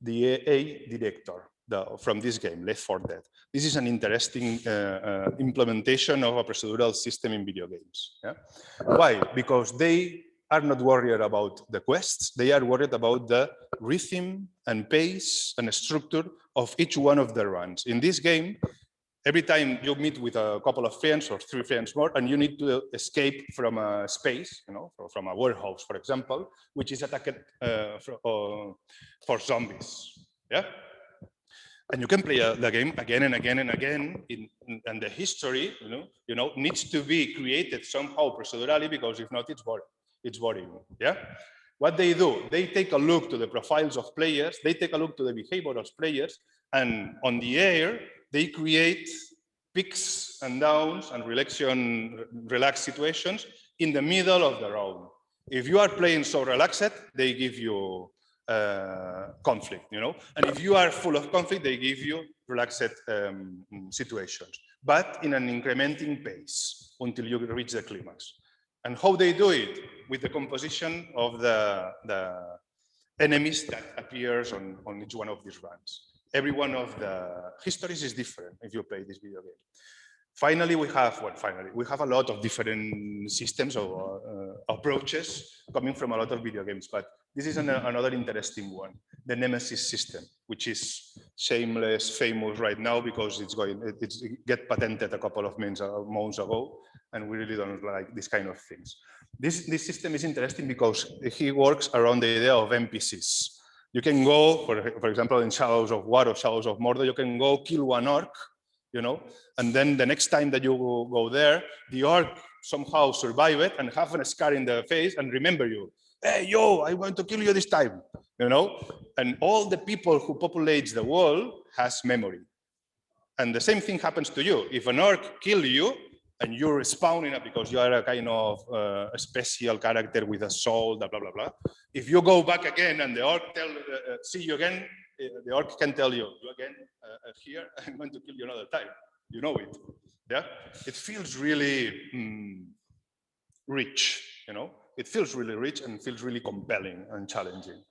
the AI director. From this game, Left 4 Dead. This is an interesting implementation of a procedural system in video games. Yeah? Why? Because they are not worried about the quests. They are worried about the rhythm and pace and structure of each one of the runs. In this game, every time you meet with a couple of friends or 3 friends more, and you need to escape from a space, you know, from a warehouse, for example, which is attacked for zombies. Yeah. And you can play the game again and again and again, and the history, you know, needs to be created somehow procedurally, because if not, it's boring. It's boring. Yeah. What they do, they take a look to the profiles of players, they take a look to the behavior of players, and on the air, they create peaks and downs and relaxed situations in the middle of the round. If you are playing so relaxed, they give you conflict, you know. And if you are full of conflict, they give you relaxed situations, but in an incrementing pace until you reach the climax. And how they do it? With the composition of the enemies that appears on each one of these runs. Every one of the histories is different if you play this video game. Finally, we have a lot of different systems or approaches coming from a lot of video games, but this is another interesting one, the Nemesis system, which is shameless, famous right now because it's get patented a couple of months ago, and we really don't like this kind of things. This system is interesting because he works around the idea of NPCs. You can go, for example, in Shadows of War or Shadows of Mordor, you can go kill one orc, you know, and then the next time that you go there, the orc somehow survive it and have a scar in the face and remember you. Hey, yo, I want to kill you this time, you know? And all the people who populate the world has memory. And the same thing happens to you. If an orc kills you and you respawn in it because you are a kind of a special character with a soul, blah, blah, blah. If you go back again and the orc see you again, the orc can tell you again, here, I'm going to kill you another time. You know it, yeah? It feels really rich, you know? It feels really rich and feels really compelling and challenging.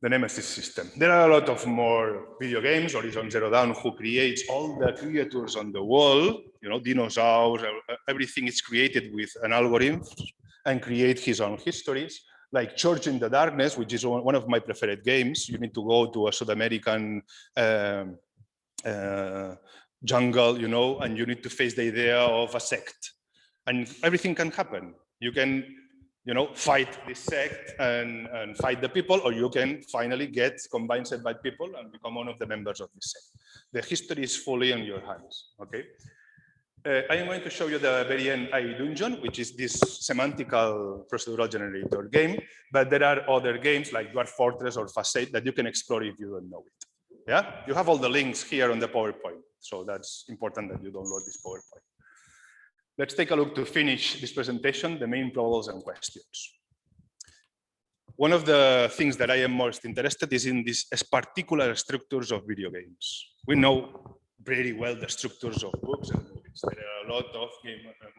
The Nemesis system. There are a lot of more video games, Horizon Zero Dawn, who creates all the creatures on the wall, you know, dinosaurs, everything is created with an algorithm and create his own histories. Like Church in the Darkness, which is one of my preferred games. You need to go to a South American jungle, you know, and you need to face the idea of a sect. And everything can happen. You can, you know, fight this sect and fight the people, or you can finally get convinced by people and become one of the members of this sect. The history is fully in your hands, okay? I am going to show you the very end Dungeon, which is this semantical procedural generator game, but there are other games like Dwarf Fortress or Facade that you can explore if you don't know it. Yeah, you have all the links here on the PowerPoint, so that's important that you download this PowerPoint. Let's take a look to finish this presentation, the main problems and questions. One of the things that I am most interested is in these particular structures of video games. We know very well the structures of books and movies. There are a lot of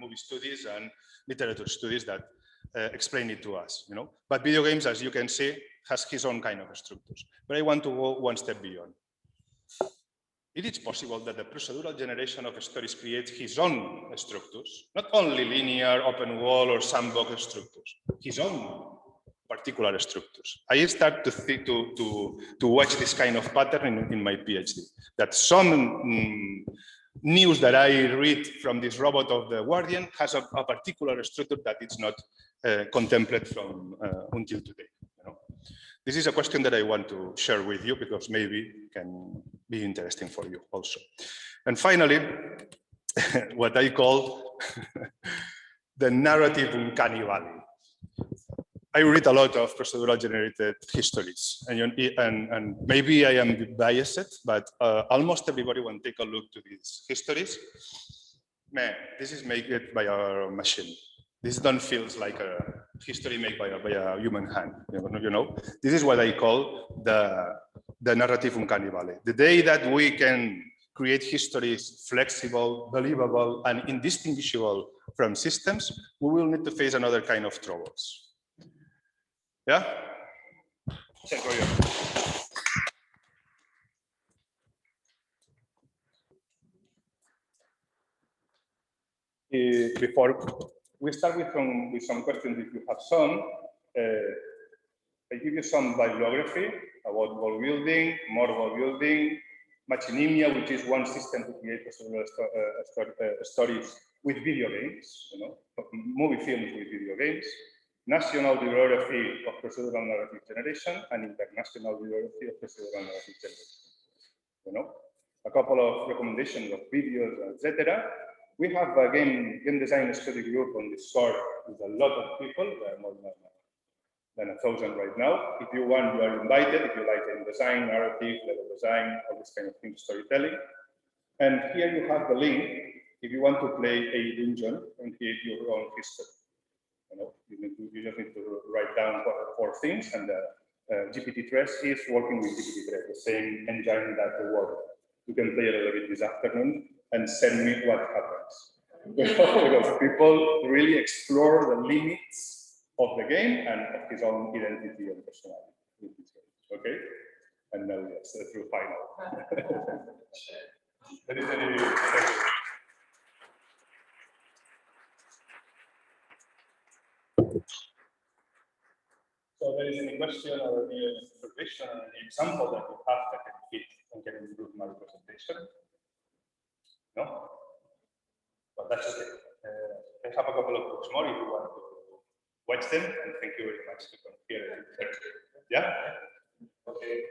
movie studies and literature studies that explain it to us, you know. But video games, as you can see, has his own kind of structures. But I want to go one step beyond. It is possible that the procedural generation of stories creates his own structures, not only linear, open world, or sandbox structures, his own particular structures. I start to watch this kind of pattern in my PhD, that some news that I read from this robot of the Guardian has a particular structure that it's not contemplated from until today. You know? This is a question that I want to share with you because maybe it can be interesting for you also. And finally, what I call the narrative Uncanny Valley. I read a lot of procedural generated histories, and maybe I am biased, but almost everybody, when take a look to these histories, man, this is made by a machine. This don't feel like a history made by a human hand. You know, this is what I call the narrative Uncanny Valley. The day that we can create histories flexible, believable, and indistinguishable from systems, we will need to face another kind of troubles. Yeah? Before we start with some questions, if you have some, I give you some bibliography about world building, more world building, Machinemia, which is one system to create stories with video games, you know, movie films with video games. National Bibliography of Procedural Narrative Generation and International Bibliography of Procedural Narrative Generation. You know, a couple of recommendations of videos, etc. We have a game design study group on Discord with a lot of people. There are more than 1,000 right now. If you want, you are invited. If you like game design, narrative, level design, all this kind of thing, storytelling. And here you have the link if you want to play a dungeon and create your own history. You just need to write down four things, and GPT Trace is working with GPT Trace, the same engine that the work. You can play a little bit this afternoon and send me what happens. Because people really explore the limits of the game and of his own identity and personality. Okay? And now yes, the true final. There is any So there is any question or any observation or any example that you have that can fit and can improve my presentation? No? But that's okay. I have a couple of books more if you want to watch them, and thank you very much to come here. Yeah? Okay.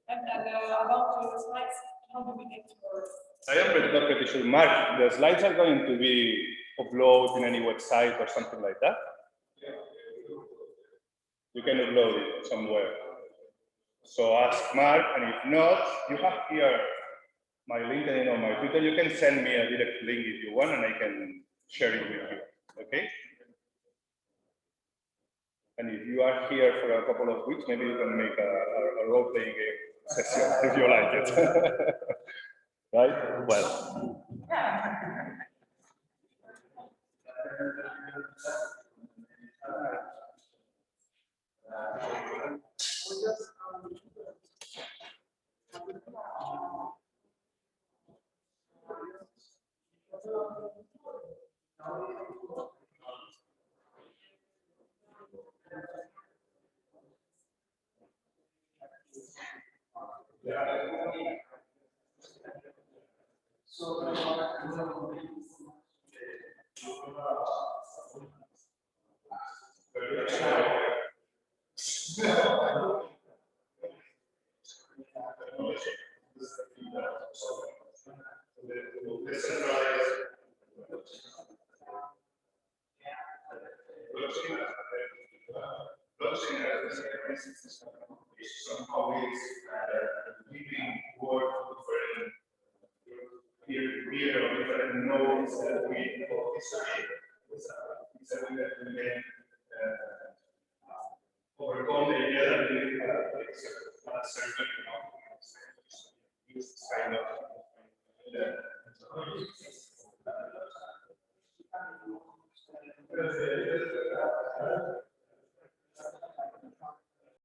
And about the slides, how do we get to our... I am pretty sure, Mark, the slides are going to be uploaded in any website or something like that? You can upload it somewhere. So ask Mark, and if not, you have here my LinkedIn or my Twitter. You can send me a direct link if you want, and I can share it with you. Okay? And if you are here for a couple of weeks, maybe you can make a role-playing game session if you like it. Right? Well. Overcome the idea that we have kind of